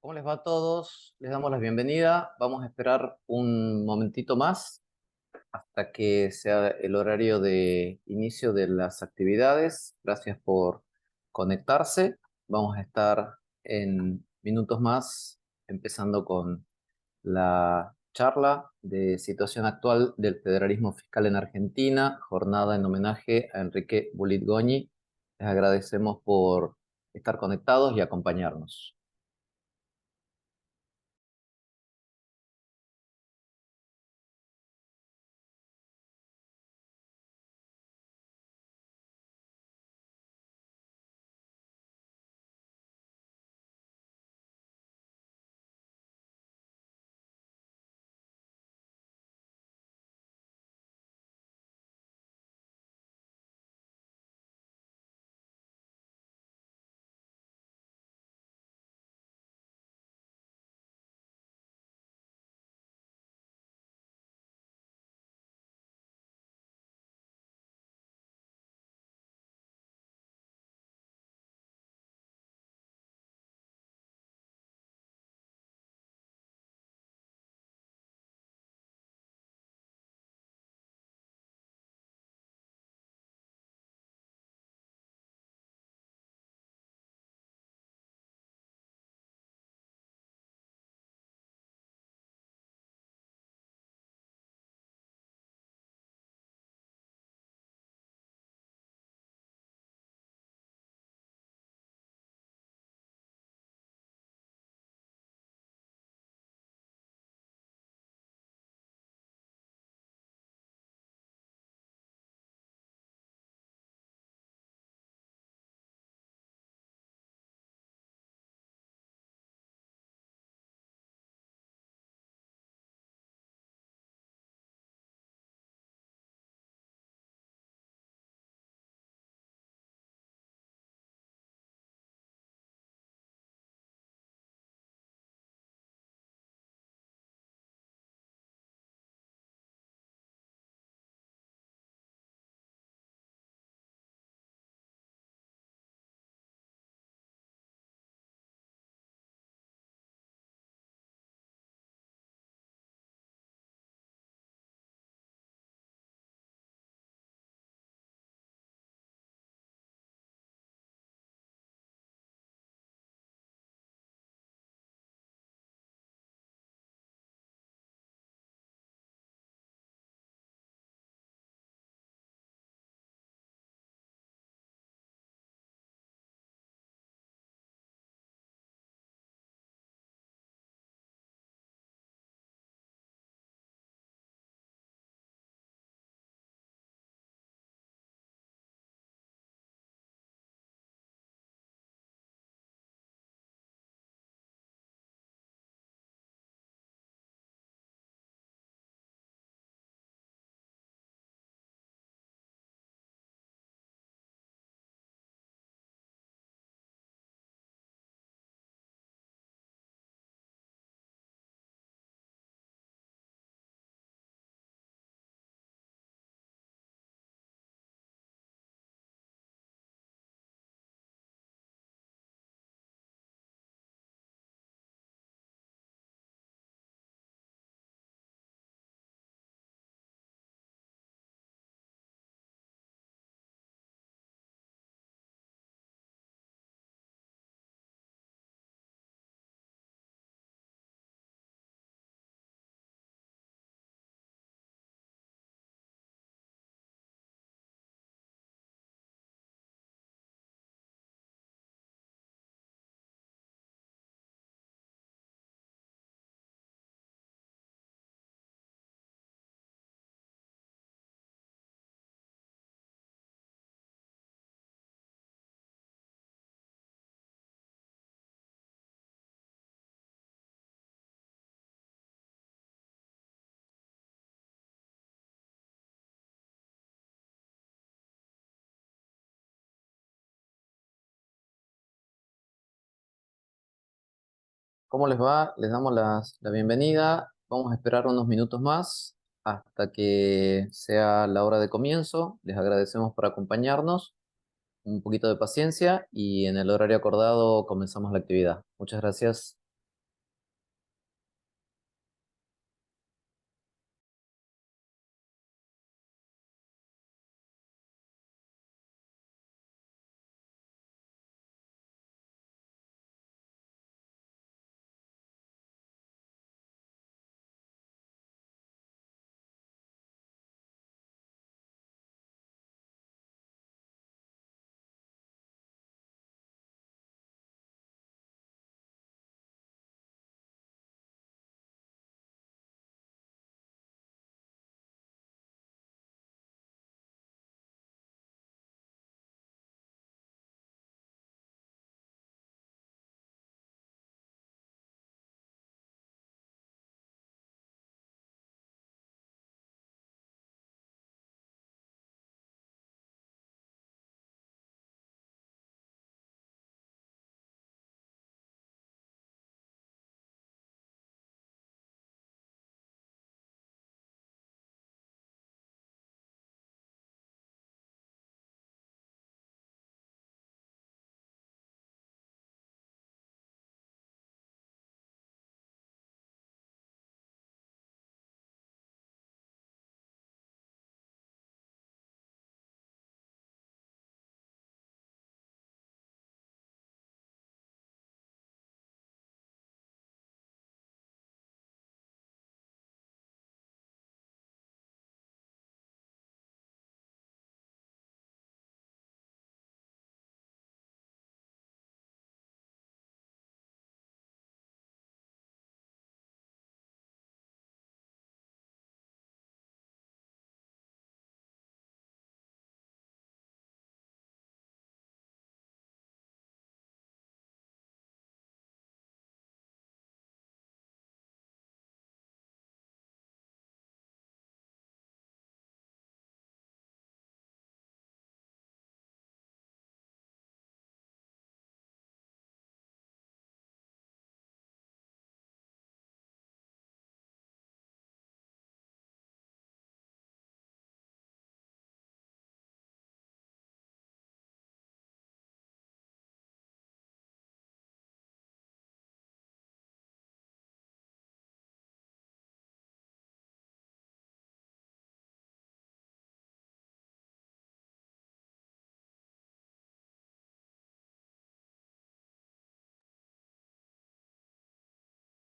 ¿Cómo les va a todos? Les damos la bienvenida. Vamos a esperar un momentito más hasta que sea el horario de inicio de las actividades. Gracias por conectarse. Vamos a estar en minutos más empezando con la charla de situación actual del federalismo fiscal en Argentina, jornada en homenaje a Enrique Bullit Goñi. Les agradecemos por estar conectados y acompañarnos. ¿Cómo les va? Les damos la bienvenida. Vamos a esperar unos minutos más hasta que sea la hora de comienzo. Les agradecemos por acompañarnos. Un poquito de paciencia y en el horario acordado comenzamos la actividad. Muchas gracias.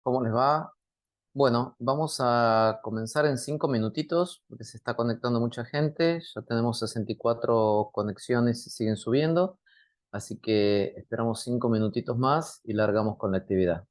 ¿Cómo les va? Bueno, vamos a comenzar en 5 minutitos porque se está conectando mucha gente. Ya tenemos 64 conexiones y siguen subiendo. Así que esperamos 5 minutitos más y largamos con la actividad.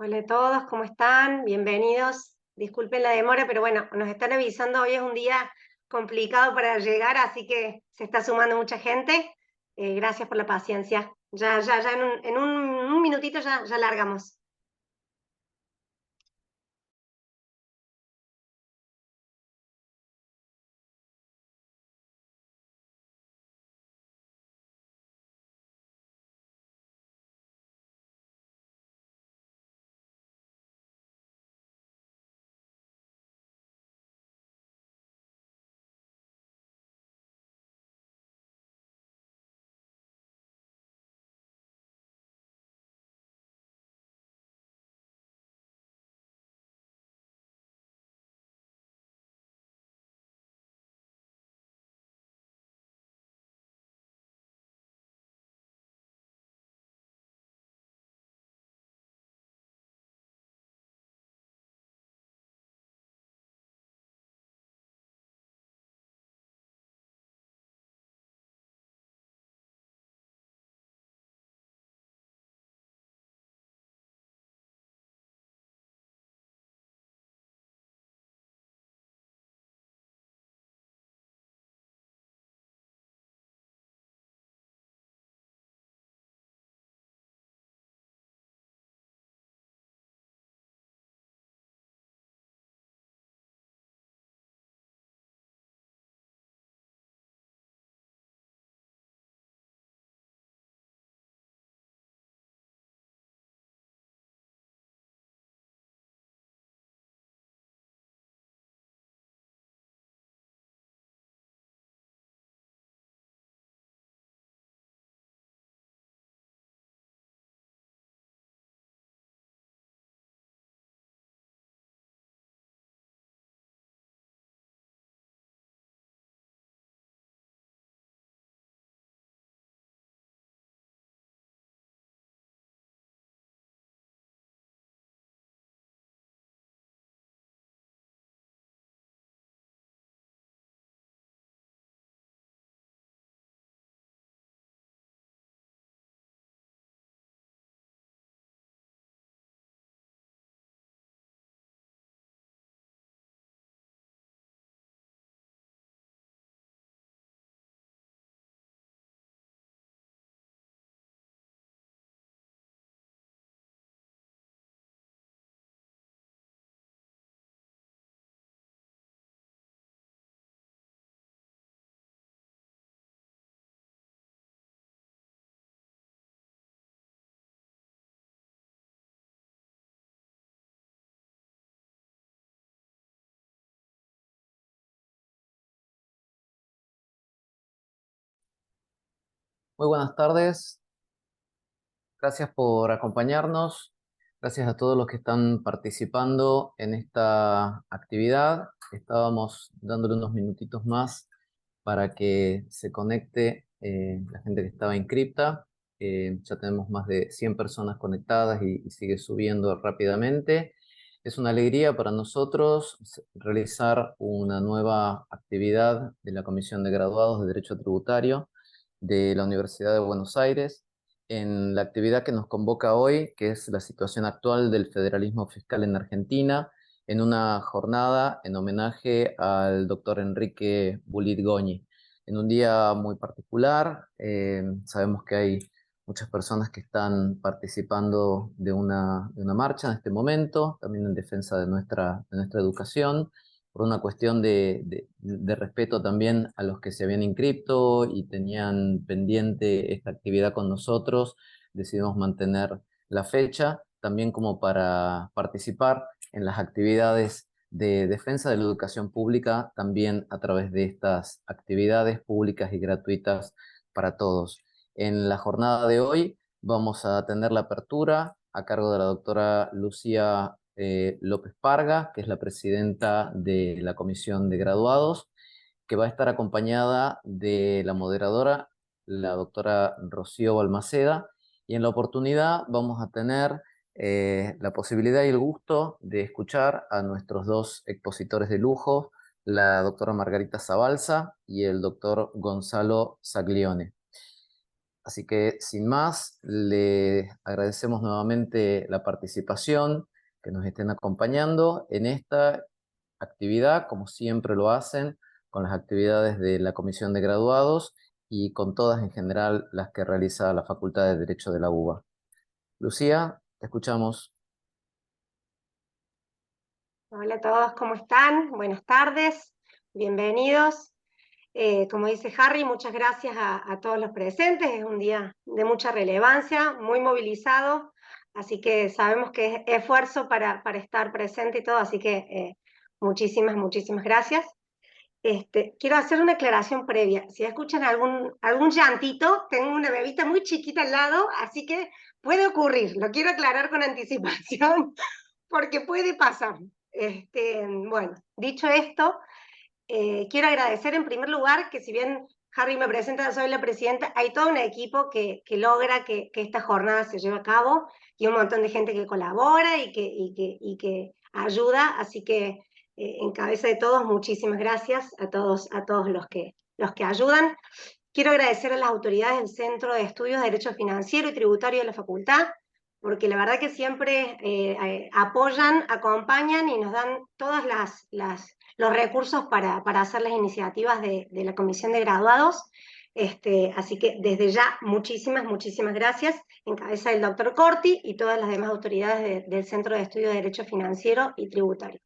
Hola a todos, ¿cómo están? Bienvenidos. Disculpen la demora, pero bueno, nos están avisando, hoy es un día complicado para llegar, así que se está sumando mucha gente. Gracias por la paciencia. Ya en un minutito ya largamos. Muy buenas tardes, gracias por acompañarnos, gracias a todos los que están participando en esta actividad. Estábamos dándole unos minutitos más para que se conecte la gente que estaba inscripta. Ya tenemos más de 100 personas conectadas y sigue subiendo rápidamente. Es una alegría para nosotros realizar una nueva actividad de la Comisión de Graduados de Derecho Tributario de la Universidad de Buenos Aires, en la actividad que nos convoca hoy, que es la situación actual del federalismo fiscal en Argentina, en una jornada en homenaje al doctor Enrique Bulit Goñi. En un día muy particular, sabemos que hay muchas personas que están participando de una marcha en este momento, también en defensa de nuestra educación, por una cuestión de respeto también a los que se habían inscrito y tenían pendiente esta actividad con nosotros. Decidimos mantener la fecha, también como para participar en las actividades de defensa de la educación pública, también a través de estas actividades públicas y gratuitas para todos. En la jornada de hoy vamos a tener la apertura a cargo de la doctora Lucía López Parga, que es la presidenta de la Comisión de Graduados, que va a estar acompañada de la moderadora, la doctora Rocío Balmaceda, y en la oportunidad vamos a tener la posibilidad y el gusto de escuchar a nuestros dos expositores de lujo, la doctora Margarita Zabalza y el doctor Gonzalo Saglione. Así que, sin más, le agradecemos nuevamente la participación, que nos estén acompañando en esta actividad, como siempre lo hacen, con las actividades de la Comisión de Graduados y con todas en general las que realiza la Facultad de Derecho de la UBA. Lucía, te escuchamos. Hola a todos, ¿cómo están? Buenas tardes, bienvenidos. Como dice Harry, muchas gracias a todos los presentes. Es un día de mucha relevancia, muy movilizado, así que sabemos que es esfuerzo para estar presente y todo, así que muchísimas gracias. Quiero hacer una aclaración previa. Si escuchan algún llantito, tengo una bebita muy chiquita al lado, así que puede ocurrir. Lo quiero aclarar con anticipación porque puede pasar. Bueno, dicho esto, quiero agradecer en primer lugar que si bien Harry me presenta, soy la presidenta, hay todo un equipo que logra que esta jornada se lleve a cabo y un montón de gente que colabora y que ayuda, así que en cabeza de todos, muchísimas gracias a todos los que ayudan. Quiero agradecer a las autoridades del Centro de Estudios de Derecho Financiero y Tributario de la Facultad, porque la verdad que siempre apoyan, acompañan y nos dan todos los recursos para hacer las iniciativas de la Comisión de Graduados. Así que desde ya, muchísimas gracias, en cabeza del doctor Corti y todas las demás autoridades del Centro de Estudios de Derecho Financiero y Tributario.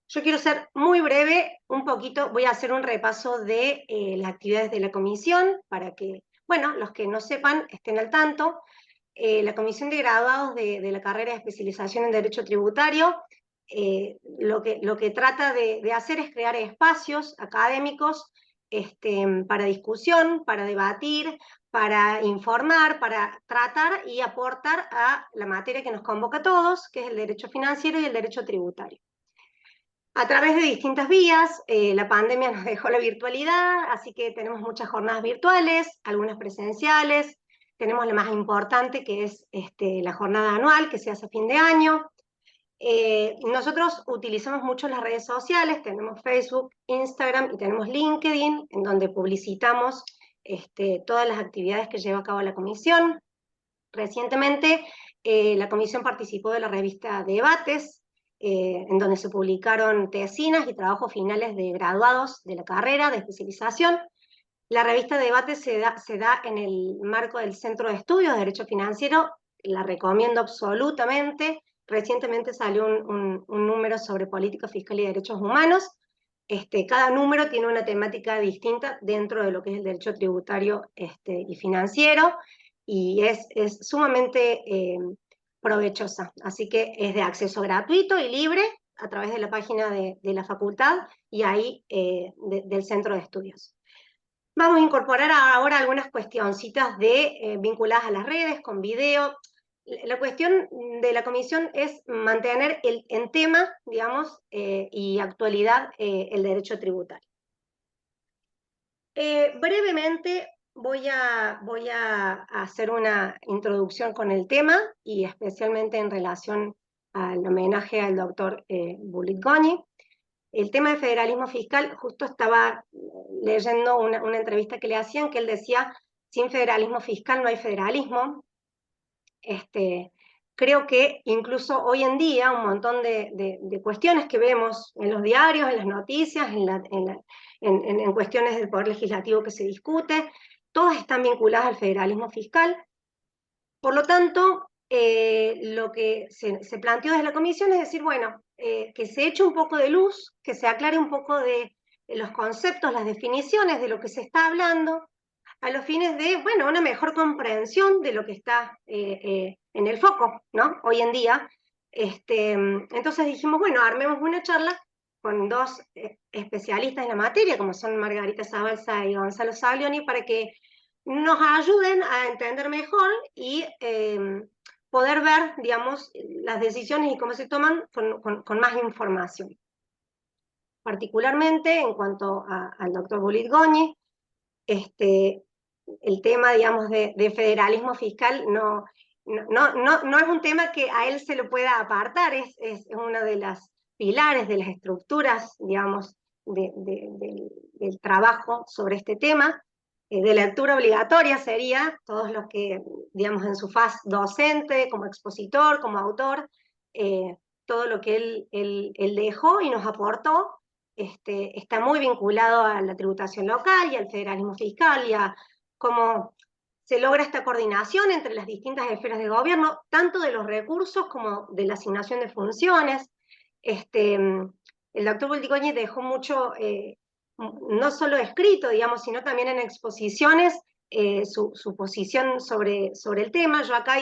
Yo quiero ser muy breve, un poquito, voy a hacer un repaso de las actividades de la comisión para que, bueno, los que no sepan estén al tanto. La Comisión de Graduados de la carrera de especialización en Derecho Tributario lo que trata de hacer es crear espacios académicos para discusión, para debatir, para informar, para tratar y aportar a la materia que nos convoca a todos, que es el derecho financiero y el derecho tributario. A través de distintas vías, la pandemia nos dejó la virtualidad, así que tenemos muchas jornadas virtuales, algunas presenciales, tenemos la más importante que es la jornada anual que se hace a fin de año. Nosotros utilizamos mucho las redes sociales, tenemos Facebook, Instagram y tenemos LinkedIn, en donde publicitamos todas las actividades que lleva a cabo la comisión. Recientemente la comisión participó de la revista Debates, en donde se publicaron tesinas y trabajos finales de graduados de la carrera de especialización. La revista Debate se da en el marco del Centro de Estudios de Derecho Financiero, la recomiendo absolutamente. Recientemente salió un número sobre política fiscal y derechos humanos. Cada número tiene una temática distinta dentro de lo que es el derecho tributario y financiero, y es sumamente provechosa. Así que es de acceso gratuito y libre a través de la página de la facultad y ahí del Centro de Estudios. Vamos a incorporar ahora algunas cuestioncitas vinculadas a las redes, con video. La cuestión de la comisión es mantener en tema, digamos, y actualidad el derecho tributario. Brevemente voy a hacer una introducción con el tema y especialmente en relación al homenaje al doctor Bulitgoni. El tema de federalismo fiscal, justo estaba leyendo una entrevista que le hacían que él decía, sin federalismo fiscal no hay federalismo. Creo que incluso hoy en día un montón de cuestiones que vemos en los diarios, en las noticias, en cuestiones del Poder Legislativo que se discute, todas están vinculadas al federalismo fiscal. Por lo tanto, lo que se planteó desde la comisión es decir, bueno, que se eche un poco de luz, que se aclare un poco de los conceptos, las definiciones de lo que se está hablando, a los fines de, bueno, una mejor comprensión de lo que está en el foco, ¿no? Hoy en día. Entonces dijimos, bueno, armemos una charla con dos especialistas en la materia, como son Margarita Zabalza y Gonzalo Saglioni, para que nos ayuden a entender mejor y poder ver, digamos, las decisiones y cómo se toman con más información. Particularmente en cuanto al doctor Bulitgoni, el tema, digamos, de federalismo fiscal no es un tema que a él se lo pueda apartar, es uno de los pilares, de las estructuras, digamos, del trabajo sobre este tema. De lectura obligatoria sería todos los que, digamos, en su faz docente, como expositor, como autor, todo lo que él dejó y nos aportó, está muy vinculado a la tributación local y al federalismo fiscal y a cómo se logra esta coordinación entre las distintas esferas de gobierno, tanto de los recursos como de la asignación de funciones. El doctor Bulitgoni dejó mucho, no solo escrito, digamos, sino también en exposiciones, su posición sobre el tema. Yo acá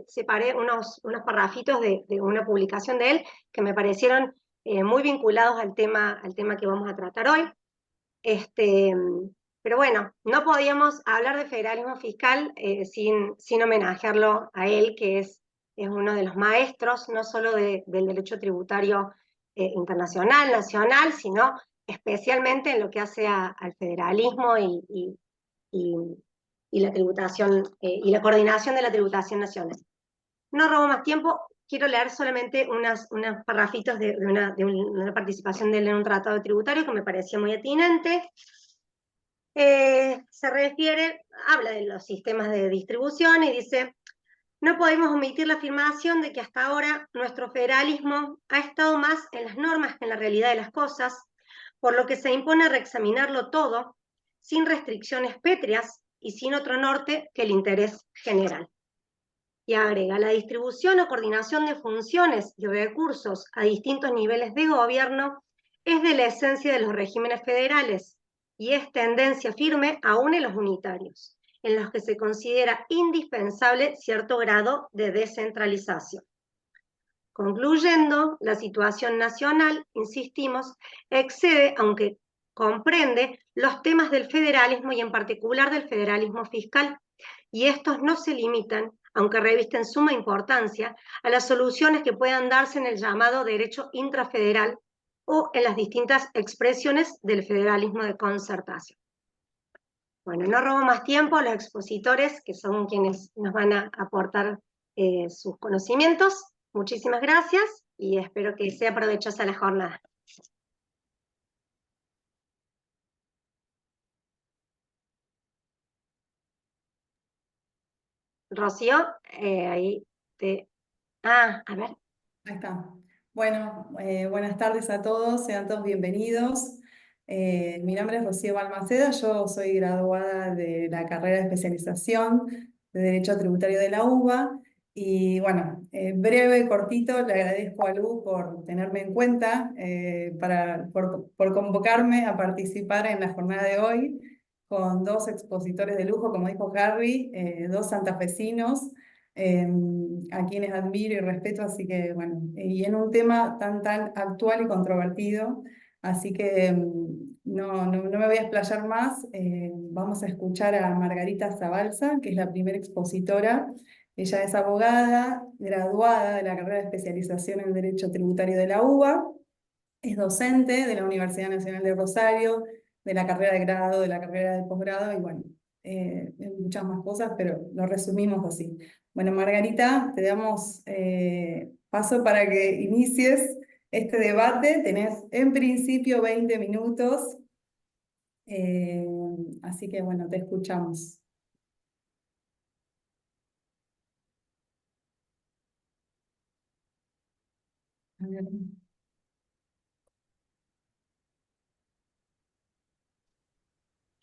separé unos parrafitos de una publicación de él que me parecieron muy vinculados al tema que vamos a tratar hoy. Pero bueno, no podíamos hablar de federalismo fiscal sin homenajearlo a él, que es uno de los maestros, no solo del derecho tributario internacional, nacional, sino especialmente en lo que hace al federalismo y, y la tributación y la coordinación de la tributación nacional. No robo más tiempo, quiero leer solamente unos parrafitos de una participación de él en un tratado tributario que me parecía muy atinente. Se refiere, habla de los sistemas de distribución y dice, no podemos omitir la afirmación de que hasta ahora nuestro federalismo ha estado más en las normas que en la realidad de las cosas, por lo que se impone reexaminarlo todo, sin restricciones pétreas y sin otro norte que el interés general. Y agrega, la distribución o coordinación de funciones y recursos a distintos niveles de gobierno es de la esencia de los regímenes federales y es tendencia firme aún en los unitarios, en los que se considera indispensable cierto grado de descentralización. Concluyendo, la situación nacional, insistimos, excede, aunque comprende, los temas del federalismo y en particular del federalismo fiscal, y estos no se limitan, aunque revisten suma importancia, a las soluciones que puedan darse en el llamado derecho intrafederal o en las distintas expresiones del federalismo de concertación. Bueno, no robo más tiempo a los expositores, que son quienes nos van a aportar sus conocimientos. Muchísimas gracias y espero que sea provechosa la jornada. Rocío, ahí te... Ah, a ver. Ahí está. Bueno, buenas tardes a todos, sean todos bienvenidos. Mi nombre es Rocío Balmaceda, yo soy graduada de la carrera de especialización de Derecho Tributario de la UBA. Y bueno, breve, cortito, le agradezco a Lu por tenerme en cuenta, por convocarme a participar en la jornada de hoy con dos expositores de lujo, como dijo Harry, dos santafesinos a quienes admiro y respeto, así que bueno, y en un tema tan actual y controvertido, así que no me voy a explayar más. Vamos a escuchar a Margarita Zabalza, que es la primera expositora. Ella es abogada, graduada de la carrera de especialización en Derecho Tributario de la UBA, es docente de la Universidad Nacional de Rosario, de la carrera de grado, de la carrera de posgrado, y bueno, muchas más cosas, pero lo resumimos así. Bueno, Margarita, te damos paso para que inicies este debate. Tenés en principio 20 minutos, eh, así que bueno, te escuchamos. A ver.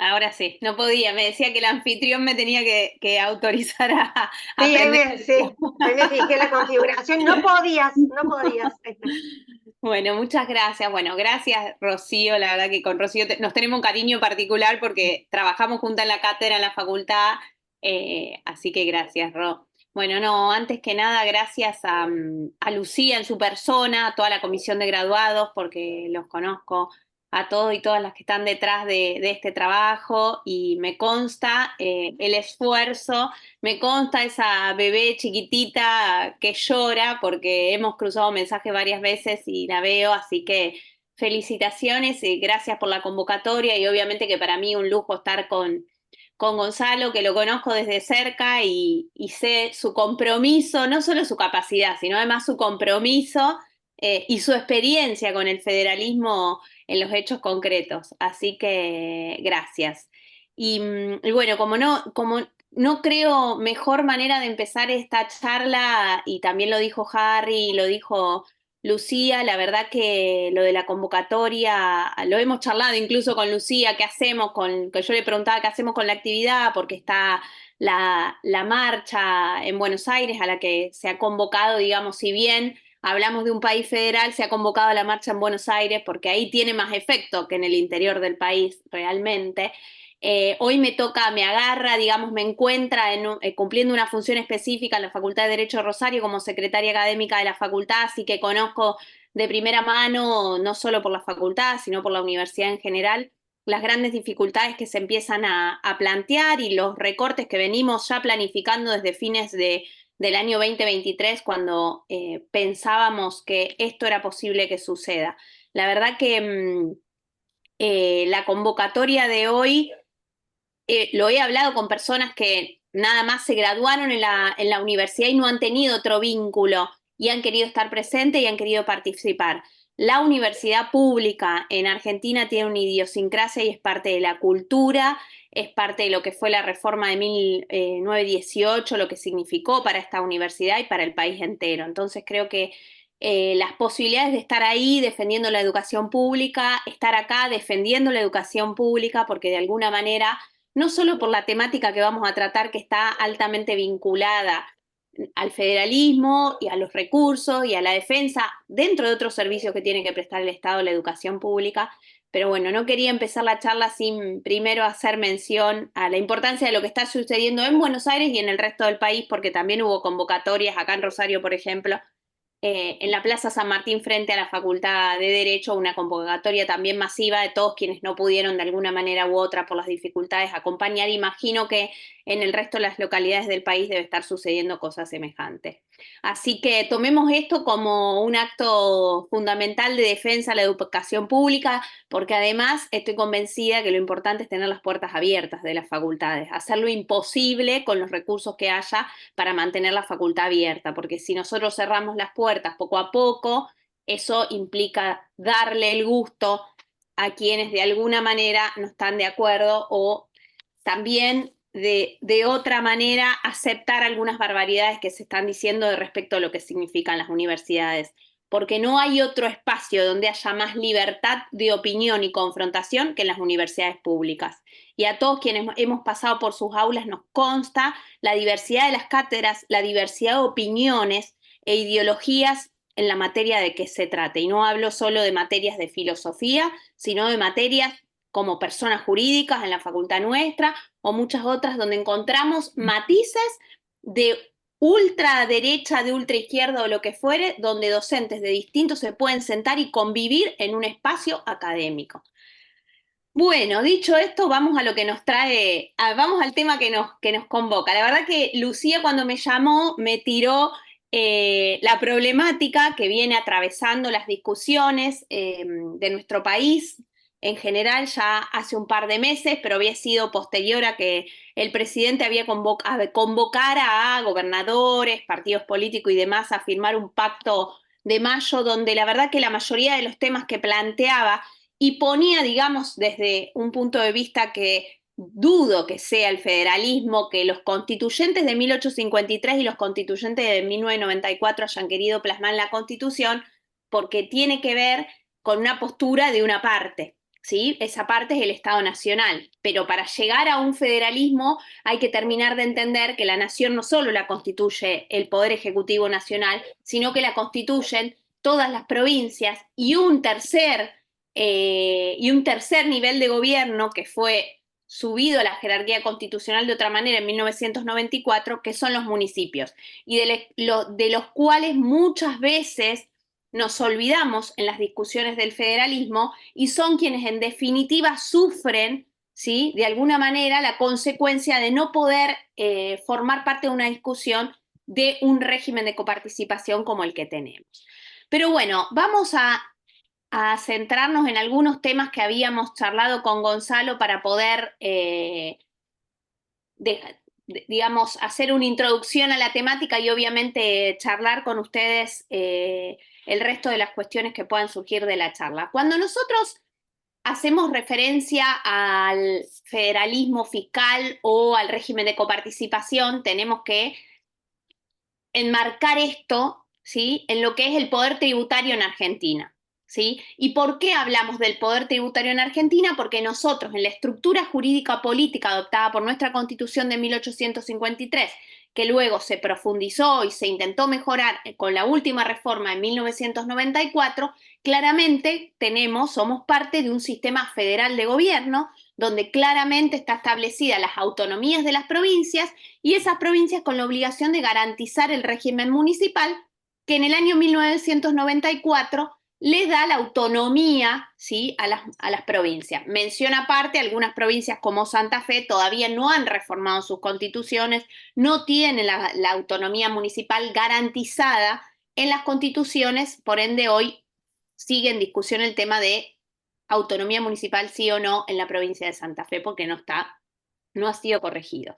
Ahora sí, no podía, me decía que el anfitrión me tenía que autorizar a Sí, aprender. sí, ahí me fijé la configuración. No podías, no podías. Bueno, muchas gracias. Bueno, gracias Rocío, la verdad que con Rocío nos tenemos un cariño particular porque trabajamos juntas en la cátedra en la facultad, así que gracias, Ro. Bueno, no, antes que nada, gracias a Lucía en su persona, a toda la comisión de graduados, porque los conozco a todos y todas las que están detrás de este trabajo y me consta el esfuerzo, me consta esa bebé chiquitita que llora porque hemos cruzado mensajes varias veces y la veo, así que felicitaciones y gracias por la convocatoria y obviamente que para mí un lujo estar con Gonzalo, que lo conozco desde cerca y sé su compromiso, no solo su capacidad, sino además su compromiso y su experiencia con el federalismo en los hechos concretos. Así que gracias. Y bueno, como no creo mejor manera de empezar esta charla, y también lo dijo Harry, lo dijo Lucía, la verdad que lo de la convocatoria, lo hemos charlado incluso con Lucía, qué hacemos que yo le preguntaba qué hacemos con la actividad, porque está la marcha en Buenos Aires a la que se ha convocado, digamos, si bien hablamos de un país federal, se ha convocado la marcha en Buenos Aires porque ahí tiene más efecto que en el interior del país realmente. Hoy me toca, me agarra, digamos, me encuentra cumpliendo una función específica en la Facultad de Derecho de Rosario como secretaria académica de la facultad, así que conozco de primera mano, no solo por la facultad, sino por la universidad en general, las grandes dificultades que se empiezan a plantear y los recortes que venimos ya planificando desde fines del año 2023, cuando pensábamos que esto era posible que suceda. La verdad que la convocatoria de hoy lo he hablado con personas que nada más se graduaron en la universidad y no han tenido otro vínculo y han querido estar presentes y han querido participar. La universidad pública en Argentina tiene una idiosincrasia y es parte de la cultura, es parte de lo que fue la reforma de 1918, lo que significó para esta universidad y para el país entero. Entonces creo que las posibilidades de estar ahí defendiendo la educación pública, estar acá defendiendo la educación pública, porque de alguna manera no solo por la temática que vamos a tratar, que está altamente vinculada al federalismo y a los recursos y a la defensa, dentro de otros servicios que tiene que prestar el Estado, la educación pública. Pero bueno, no quería empezar la charla sin primero hacer mención a la importancia de lo que está sucediendo en Buenos Aires y en el resto del país, porque también hubo convocatorias acá en Rosario, por ejemplo, en la Plaza San Martín frente a la Facultad de Derecho, una convocatoria también masiva de todos quienes no pudieron de alguna manera u otra por las dificultades acompañar. Imagino que en el resto de las localidades del país debe estar sucediendo cosas semejantes. Así que tomemos esto como un acto fundamental de defensa a la educación pública, porque además estoy convencida que lo importante es tener las puertas abiertas de las facultades, hacer lo imposible con los recursos que haya para mantener la facultad abierta, porque si nosotros cerramos las puertas poco a poco, eso implica darle el gusto a quienes de alguna manera no están de acuerdo o también de otra manera aceptar algunas barbaridades que se están diciendo respecto a lo que significan las universidades, porque no hay otro espacio donde haya más libertad de opinión y confrontación que en las universidades públicas. Y a todos quienes hemos pasado por sus aulas nos consta la diversidad de las cátedras, la diversidad de opiniones e ideologías en la materia de que se trate. Y no hablo solo de materias de filosofía, sino de materias como personas jurídicas en la facultad nuestra o muchas otras donde encontramos matices de ultraderecha, de ultraizquierda o lo que fuere, donde docentes de distintos se pueden sentar y convivir en un espacio académico. Bueno, dicho esto, vamos a lo que nos trae, vamos al tema que nos convoca. La verdad que Lucía cuando me llamó me tiró la problemática que viene atravesando las discusiones de nuestro país en general ya hace un par de meses, pero había sido posterior a que el presidente había convocar a gobernadores, partidos políticos y demás a firmar un pacto de mayo donde la verdad que la mayoría de los temas que planteaba y ponía, digamos, desde un punto de vista que dudo que sea el federalismo, que los constituyentes de 1853 y los constituyentes de 1994 hayan querido plasmar en la Constitución, porque tiene que ver con una postura de una parte, ¿sí? Esa parte es el Estado Nacional, pero para llegar a un federalismo hay que terminar de entender que la nación no solo la constituye el Poder Ejecutivo Nacional, sino que la constituyen todas las provincias y un tercer nivel de gobierno que fue subido a la jerarquía constitucional de otra manera en 1994, que son los municipios, y de los cuales muchas veces nos olvidamos en las discusiones del federalismo y son quienes en definitiva sufren, ¿sí?, de alguna manera la consecuencia de no poder formar parte de una discusión de un régimen de coparticipación como el que tenemos. Pero bueno, vamos a centrarnos en algunos temas que habíamos charlado con Gonzalo para poder, digamos, hacer una introducción a la temática y obviamente charlar con ustedes el resto de las cuestiones que puedan surgir de la charla. Cuando nosotros hacemos referencia al federalismo fiscal o al régimen de coparticipación, tenemos que enmarcar esto, ¿sí?, en lo que es el poder tributario en Argentina, ¿sí? ¿Y por qué hablamos del poder tributario en Argentina? Porque nosotros, en la estructura jurídica política adoptada por nuestra Constitución de 1853, que luego se profundizó y se intentó mejorar con la última reforma en 1994, claramente somos parte de un sistema federal de gobierno donde claramente está establecida las autonomías de las provincias y esas provincias con la obligación de garantizar el régimen municipal que en el año 1994 les da la autonomía, ¿sí?, a las provincias. Mención aparte, algunas provincias como Santa Fe todavía no han reformado sus constituciones, no tienen la autonomía municipal garantizada en las constituciones, por ende hoy sigue en discusión el tema de autonomía municipal sí o no en la provincia de Santa Fe porque no ha sido corregido.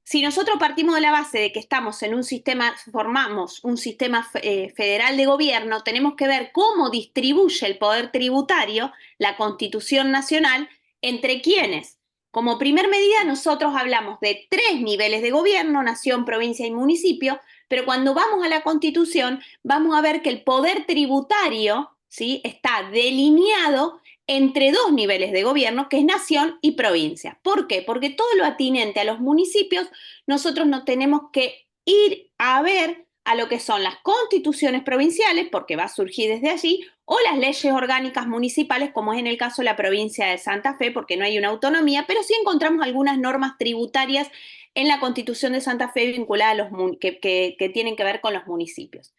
Si nosotros partimos de la base de que estamos en un sistema, formamos un sistema federal de gobierno, tenemos que ver cómo distribuye el poder tributario la Constitución Nacional entre quienes. Como primer medida, nosotros hablamos de 3 niveles de gobierno, nación, provincia y municipio, pero cuando vamos a la Constitución, vamos a ver que el poder tributario, ¿sí?, está delineado entre 2 niveles de gobierno, que es nación y provincia. ¿Por qué? Porque todo lo atinente a los municipios, nosotros no tenemos que ir a ver a lo que son las constituciones provinciales, porque va a surgir desde allí, o las leyes orgánicas municipales, como es en el caso de la provincia de Santa Fe, porque no hay una autonomía, pero sí encontramos algunas normas tributarias en la Constitución de Santa Fe vinculadas a que tienen que ver con los municipios.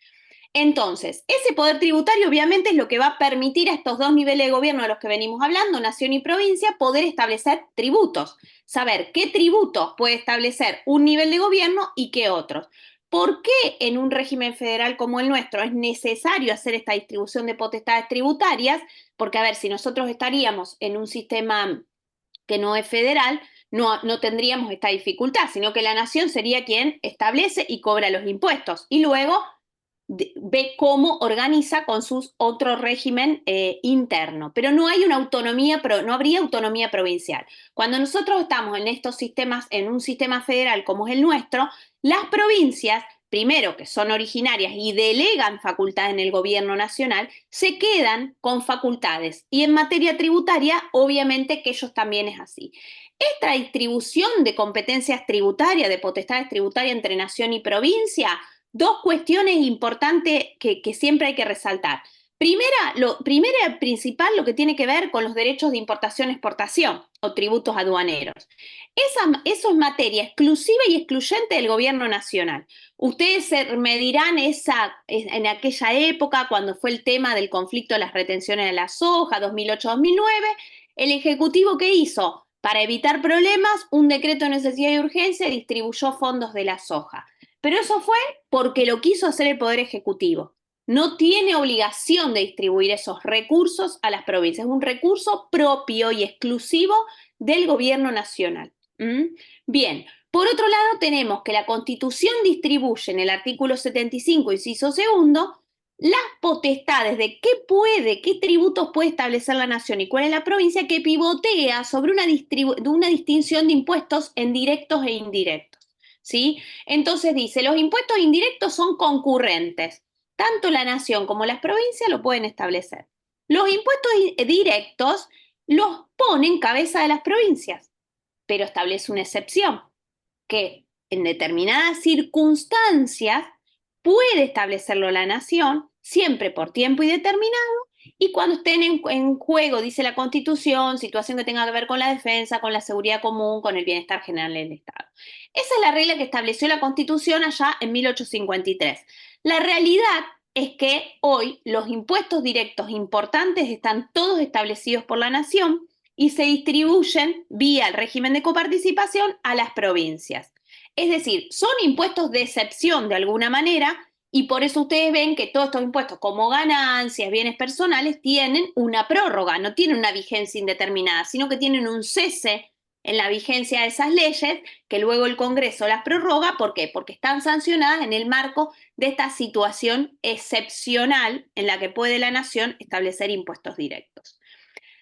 Entonces, ese poder tributario obviamente es lo que va a permitir a estos 2 niveles de gobierno de los que venimos hablando, nación y provincia, poder establecer tributos, saber qué tributos puede establecer un nivel de gobierno y qué otros. ¿Por qué en un régimen federal como el nuestro es necesario hacer esta distribución de potestades tributarias? Porque, a ver, si nosotros estaríamos en un sistema que no es federal, no tendríamos esta dificultad, sino que la nación sería quien establece y cobra los impuestos y luego ve cómo organiza con sus otro régimen interno, pero no hay una autonomía, no habría autonomía provincial. Cuando nosotros estamos en estos sistemas, en un sistema federal como es el nuestro, las provincias, primero que son originarias y delegan facultades en el gobierno nacional, se quedan con facultades y en materia tributaria, obviamente que ellos también es así. Esta distribución de competencias tributarias, de potestades tributarias entre nación y provincia, 2 cuestiones importantes que siempre hay que resaltar. Primera y principal, lo que tiene que ver con los derechos de importación-exportación o tributos aduaneros. Eso es materia exclusiva y excluyente del gobierno nacional. Ustedes me dirán en aquella época, cuando fue el tema del conflicto de las retenciones de la soja, 2008-2009, ¿El Ejecutivo qué hizo? Para evitar problemas, un decreto de necesidad y urgencia distribuyó fondos de la soja. Pero eso fue porque lo quiso hacer el Poder Ejecutivo. No tiene obligación de distribuir esos recursos a las provincias. Es un recurso propio y exclusivo del gobierno nacional. Bien, por otro lado tenemos que la Constitución distribuye en el artículo 75, inciso segundo, las potestades de qué tributos puede establecer la nación y cuál es la provincia, que pivotea sobre una distinción de impuestos en directos e indirectos, ¿sí? Entonces dice, los impuestos indirectos son concurrentes. Tanto la nación como las provincias lo pueden establecer. Los impuestos directos los ponen cabeza de las provincias, pero establece una excepción, que en determinadas circunstancias puede establecerlo la nación, siempre por tiempo indeterminado, y cuando estén en juego, dice la Constitución, situación que tenga que ver con la defensa, con la seguridad común, con el bienestar general del Estado. Esa es la regla que estableció la Constitución allá en 1853. La realidad es que hoy los impuestos directos importantes están todos establecidos por la nación y se distribuyen vía el régimen de coparticipación a las provincias. Es decir, son impuestos de excepción de alguna manera, y por eso ustedes ven que todos estos impuestos como ganancias, bienes personales, tienen una prórroga, no tienen una vigencia indeterminada, sino que tienen un cese en la vigencia de esas leyes, que luego el Congreso las prorroga. ¿Por qué? Porque están sancionadas en el marco de esta situación excepcional en la que puede la nación establecer impuestos directos.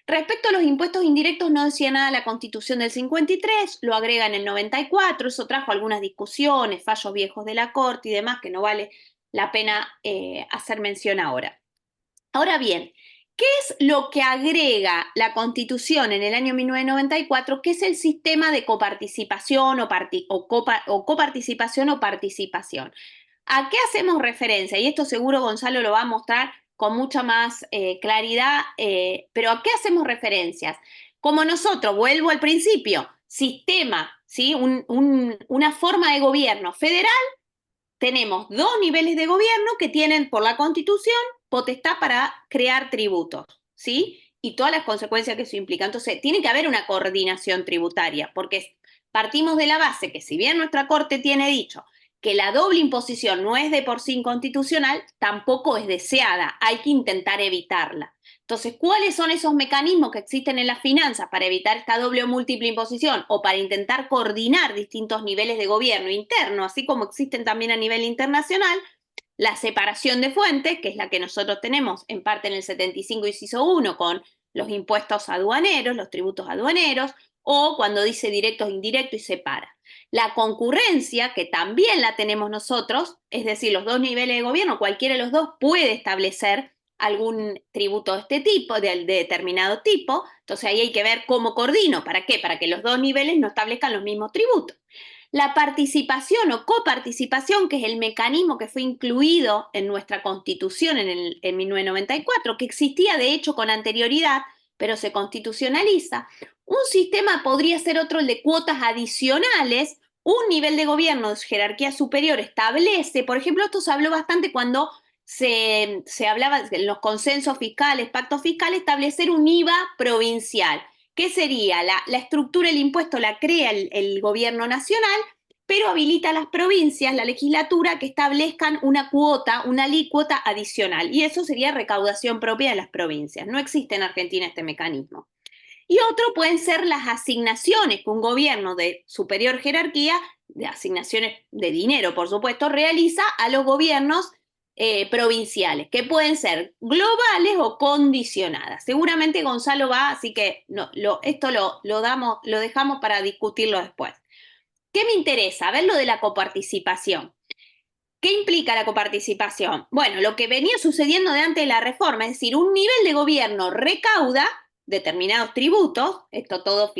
Respecto a los impuestos indirectos, no decía nada la Constitución del 53, lo agrega en el 94, eso trajo algunas discusiones, fallos viejos de la Corte y demás, que no vale la pena hacer mención ahora. Ahora bien, ¿qué es lo que agrega la Constitución en el año 1994? ¿Qué es el sistema de coparticipación o coparticipación o participación? ¿A qué hacemos referencia? Y esto seguro Gonzalo lo va a mostrar con mucha más claridad, pero ¿a qué hacemos referencias? Como nosotros, vuelvo al principio, sistema, ¿sí? Una forma de gobierno federal, tenemos dos niveles de gobierno que tienen por la Constitución potestad para crear tributos, ¿sí? Y todas las consecuencias que eso implica. Entonces, tiene que haber una coordinación tributaria, porque partimos de la base que si bien nuestra Corte tiene dicho que la doble imposición no es de por sí inconstitucional, tampoco es deseada, hay que intentar evitarla. Entonces, ¿cuáles son esos mecanismos que existen en las finanzas para evitar esta doble o múltiple imposición o para intentar coordinar distintos niveles de gobierno interno, así como existen también a nivel internacional? La separación de fuentes, que es la que nosotros tenemos en parte en el 75 inciso 1 con los impuestos aduaneros, los tributos aduaneros, o cuando dice directos, indirectos y separa. La concurrencia, que también la tenemos nosotros, es decir, los dos niveles de gobierno, cualquiera de los dos puede establecer algún tributo de este tipo, de determinado tipo. Entonces ahí hay que ver cómo coordino. ¿Para qué? Para que los dos niveles no establezcan los mismos tributos. La participación o coparticipación, que es el mecanismo que fue incluido en nuestra Constitución en 1994, que existía de hecho con anterioridad, pero se constitucionaliza. Un sistema podría ser otro, el de cuotas adicionales. Un nivel de gobierno de jerarquía superior establece, por ejemplo, esto se habló bastante cuando se hablaba en los consensos fiscales, pactos fiscales, establecer un IVA provincial. ¿Qué sería? La estructura del impuesto la crea el gobierno nacional, pero habilita a las provincias, la legislatura, que establezcan una cuota, una alícuota adicional. Y eso sería recaudación propia de las provincias. No existe en Argentina este mecanismo. Y otro pueden ser las asignaciones que un gobierno de superior jerarquía, de asignaciones de dinero, por supuesto, realiza a los gobiernos provinciales, que pueden ser globales o condicionadas. Seguramente Gonzalo va, así que esto lo dejamos para discutirlo después. ¿Qué me interesa? Ver lo de la coparticipación. ¿Qué implica la coparticipación? Bueno, lo que venía sucediendo de antes de la reforma, es decir, un nivel de gobierno recauda determinados tributos, esto todo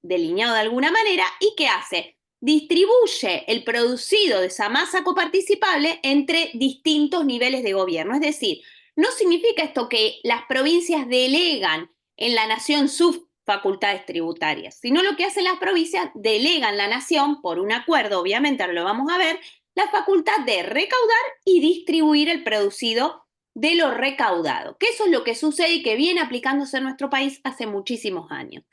delineado de alguna manera, ¿y qué hace? Distribuye el producido de esa masa coparticipable entre distintos niveles de gobierno. Es decir, no significa esto que las provincias delegan en la nación sus facultades tributarias, sino lo que hacen las provincias, delegan la nación, por un acuerdo, obviamente, ahora lo vamos a ver, la facultad de recaudar y distribuir el producido de lo recaudado, que eso es lo que sucede y que viene aplicándose en nuestro país hace muchísimos años.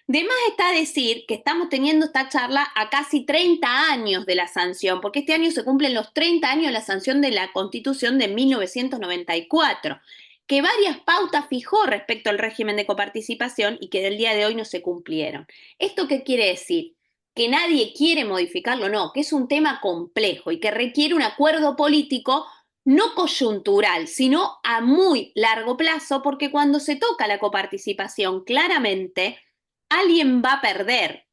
De más está decir que estamos teniendo esta charla a casi 30 años de la sanción, porque este año se cumplen los 30 años de la sanción de la Constitución de 1994, que varias pautas fijó respecto al régimen de coparticipación y que del día de hoy no se cumplieron. ¿Esto qué quiere decir? ¿Que nadie quiere modificarlo? No, que es un tema complejo y que requiere un acuerdo político no coyuntural, sino a muy largo plazo, porque cuando se toca la coparticipación, claramente alguien va a perder.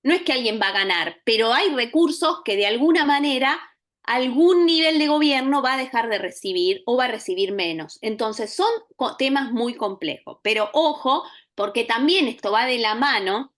No es que alguien va a ganar, pero hay recursos que de alguna manera algún nivel de gobierno va a dejar de recibir o va a recibir menos. Entonces son temas muy complejos. Pero ojo, porque también esto va de la mano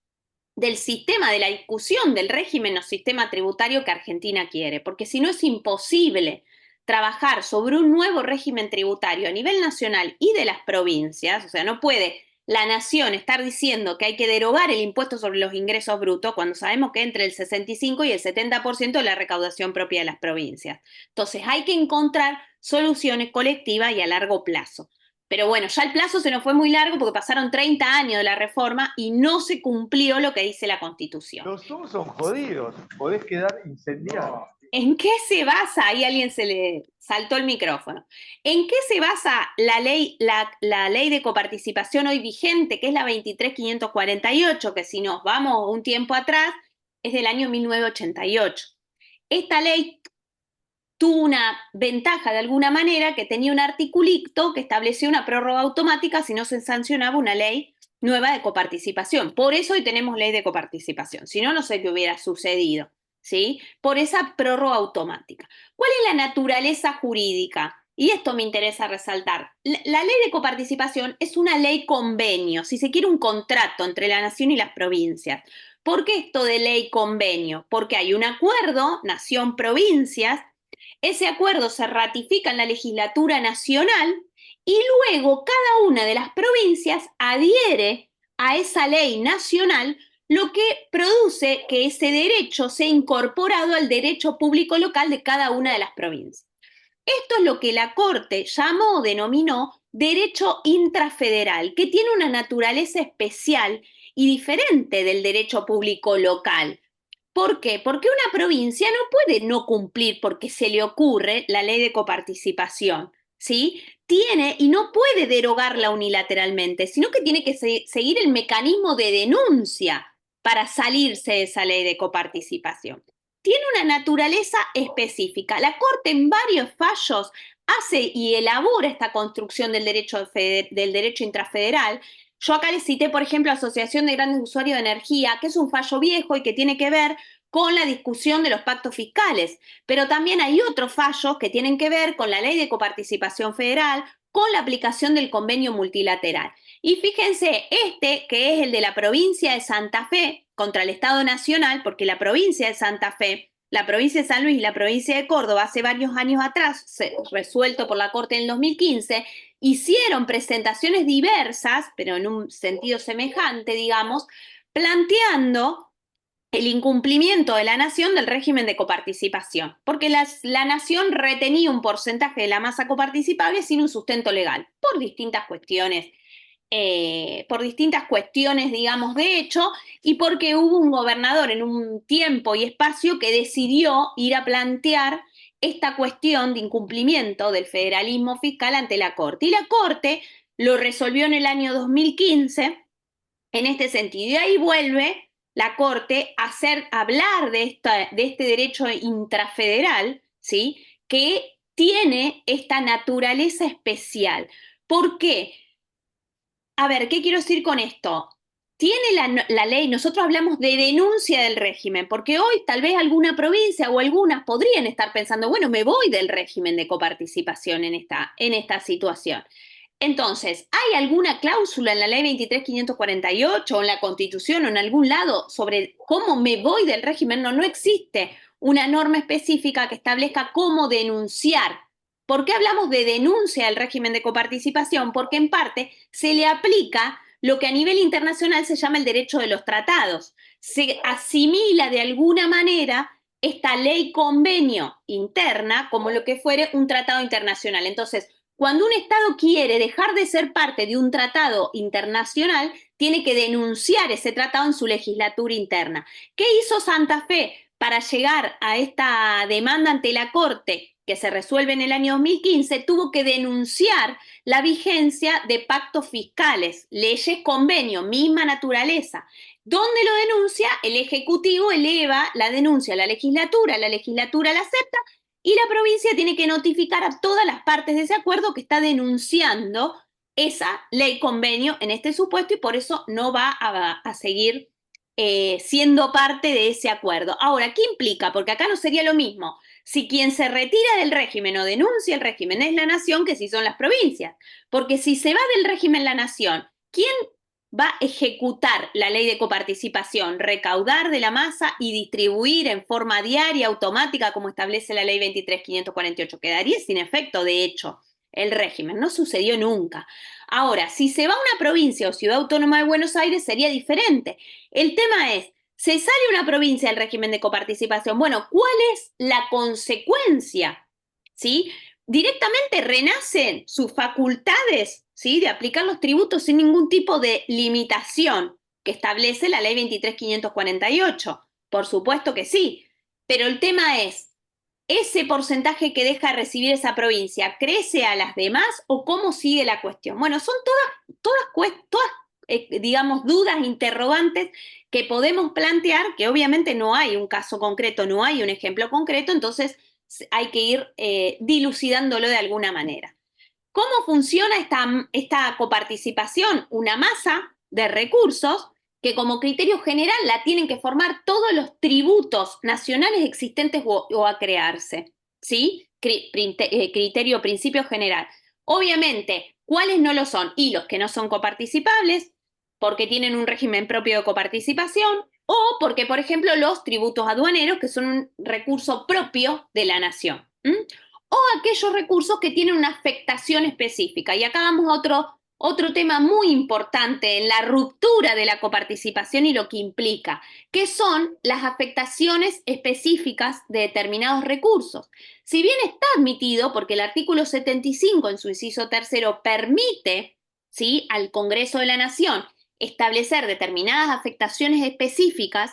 del sistema, de la discusión del régimen o sistema tributario que Argentina quiere, porque si no es imposible trabajar sobre un nuevo régimen tributario a nivel nacional y de las provincias, o sea, no puede la nación estar diciendo que hay que derogar el impuesto sobre los ingresos brutos cuando sabemos que entre el 65 y el 70% de la recaudación propia de las provincias. Entonces hay que encontrar soluciones colectivas y a largo plazo. Pero bueno, ya el plazo se nos fue muy largo porque pasaron 30 años de la reforma y no se cumplió lo que dice la Constitución. Los Zoom son jodidos, podés quedar incendiado. ¿En qué se basa? Ahí a alguien se le saltó el micrófono. ¿En qué se basa la ley de coparticipación hoy vigente, que es la 23.548, que si nos vamos un tiempo atrás, es del año 1988? Esta ley tuvo una ventaja de alguna manera que tenía un articulito que establecía una prórroga automática si no se sancionaba una ley nueva de coparticipación. Por eso hoy tenemos ley de coparticipación, si no, no sé qué hubiera sucedido, ¿sí? Por esa prórroga automática. ¿Cuál es la naturaleza jurídica? Y esto me interesa resaltar. La ley de coparticipación es una ley convenio, si se quiere un contrato entre la nación y las provincias. ¿Por qué esto de ley convenio? Porque hay un acuerdo nación-provincias. Ese acuerdo se ratifica en la legislatura nacional y luego cada una de las provincias adhiere a esa ley nacional, lo que produce que ese derecho sea incorporado al derecho público local de cada una de las provincias. Esto es lo que la Corte llamó o denominó derecho intrafederal, que tiene una naturaleza especial y diferente del derecho público local. ¿Por qué? Porque una provincia no puede no cumplir porque se le ocurre la ley de coparticipación, ¿sí? Tiene y no puede derogarla unilateralmente, sino que tiene que seguir el mecanismo de denuncia para salirse de esa ley de coparticipación. Tiene una naturaleza específica. La Corte en varios fallos hace y elabora esta construcción del derecho intrafederal. Yo acá les cité, por ejemplo, Asociación de Grandes Usuarios de Energía, que es un fallo viejo y que tiene que ver con la discusión de los pactos fiscales, pero también hay otros fallos que tienen que ver con la ley de coparticipación federal, con la aplicación del convenio multilateral. Y fíjense, este que es el de la provincia de Santa Fe contra el Estado Nacional, porque la provincia de Santa Fe, la provincia de San Luis y la provincia de Córdoba hace varios años atrás, resuelto por la Corte en el 2015, hicieron presentaciones diversas, pero en un sentido semejante, digamos, planteando el incumplimiento de la nación del régimen de coparticipación, porque la nación retenía un porcentaje de la masa coparticipable sin un sustento legal, por distintas cuestiones, digamos, de hecho, y porque hubo un gobernador en un tiempo y espacio que decidió ir a plantear esta cuestión de incumplimiento del federalismo fiscal ante la Corte. Y la Corte lo resolvió en el año 2015 en este sentido. Y ahí vuelve la Corte a hablar de este derecho intrafederal, ¿sí? Que tiene esta naturaleza especial. ¿Por qué? A ver, ¿qué quiero decir con esto? Tiene la ley, nosotros hablamos de denuncia del régimen, porque hoy tal vez alguna provincia o algunas podrían estar pensando, bueno, me voy del régimen de coparticipación en esta situación. Entonces, ¿hay alguna cláusula en la ley 23.548 o en la Constitución o en algún lado sobre cómo me voy del régimen? No existe una norma específica que establezca cómo denunciar. ¿Por qué hablamos de denuncia del régimen de coparticipación? Porque en parte se le aplica lo que a nivel internacional se llama el derecho de los tratados. Se asimila de alguna manera esta ley convenio interna como lo que fuere un tratado internacional. Entonces, Cuando un Estado quiere dejar de ser parte de un tratado internacional, tiene que denunciar ese tratado en su legislatura interna. ¿Qué hizo Santa Fe para llegar a esta demanda ante la Corte, que se resuelve en el año 2015? Tuvo que denunciar la vigencia de pactos fiscales, leyes, convenios, misma naturaleza. ¿Dónde lo denuncia? El Ejecutivo eleva la denuncia a la legislatura la acepta, y la provincia tiene que notificar a todas las partes de ese acuerdo que está denunciando esa ley convenio en este supuesto, y por eso no va a seguir siendo parte de ese acuerdo. Ahora, ¿qué implica? Porque acá no sería lo mismo si quien se retira del régimen o denuncia el régimen es la nación que si son las provincias. Porque si se va del régimen la nación, ¿quién va a ejecutar la ley de coparticipación? Recaudar de la masa y distribuir en forma diaria, automática, como establece la ley 23.548. Quedaría sin efecto, de hecho, el régimen. No sucedió nunca. Ahora, si se va a una provincia o ciudad autónoma de Buenos Aires, sería diferente. El tema es, ¿se sale una provincia del régimen de coparticipación? Bueno, ¿cuál es la consecuencia? ¿Sí? Directamente renacen sus facultades, ¿sí?, de aplicar los tributos sin ningún tipo de limitación que establece la ley 23.548. Por supuesto que sí, pero el tema es, ¿ese porcentaje que deja de recibir esa provincia crece a las demás o cómo sigue la cuestión? Bueno, son todas digamos, dudas, interrogantes que podemos plantear, que obviamente no hay un caso concreto, no hay un ejemplo concreto, entonces hay que ir dilucidándolo de alguna manera. ¿Cómo funciona esta coparticipación? Una masa de recursos que como criterio general la tienen que formar todos los tributos nacionales existentes o a crearse, ¿sí? Criterio, principio general. Obviamente, ¿cuáles no lo son? Y los que no son coparticipables, porque tienen un régimen propio de coparticipación, o porque, por ejemplo, los tributos aduaneros, que son un recurso propio de la nación. O aquellos recursos que tienen una afectación específica. Y acá vamos a otro tema muy importante en la ruptura de la coparticipación y lo que implica, que son las afectaciones específicas de determinados recursos. Si bien está admitido, porque el artículo 75 en su inciso tercero permite, ¿sí?, al Congreso de la Nación establecer determinadas afectaciones específicas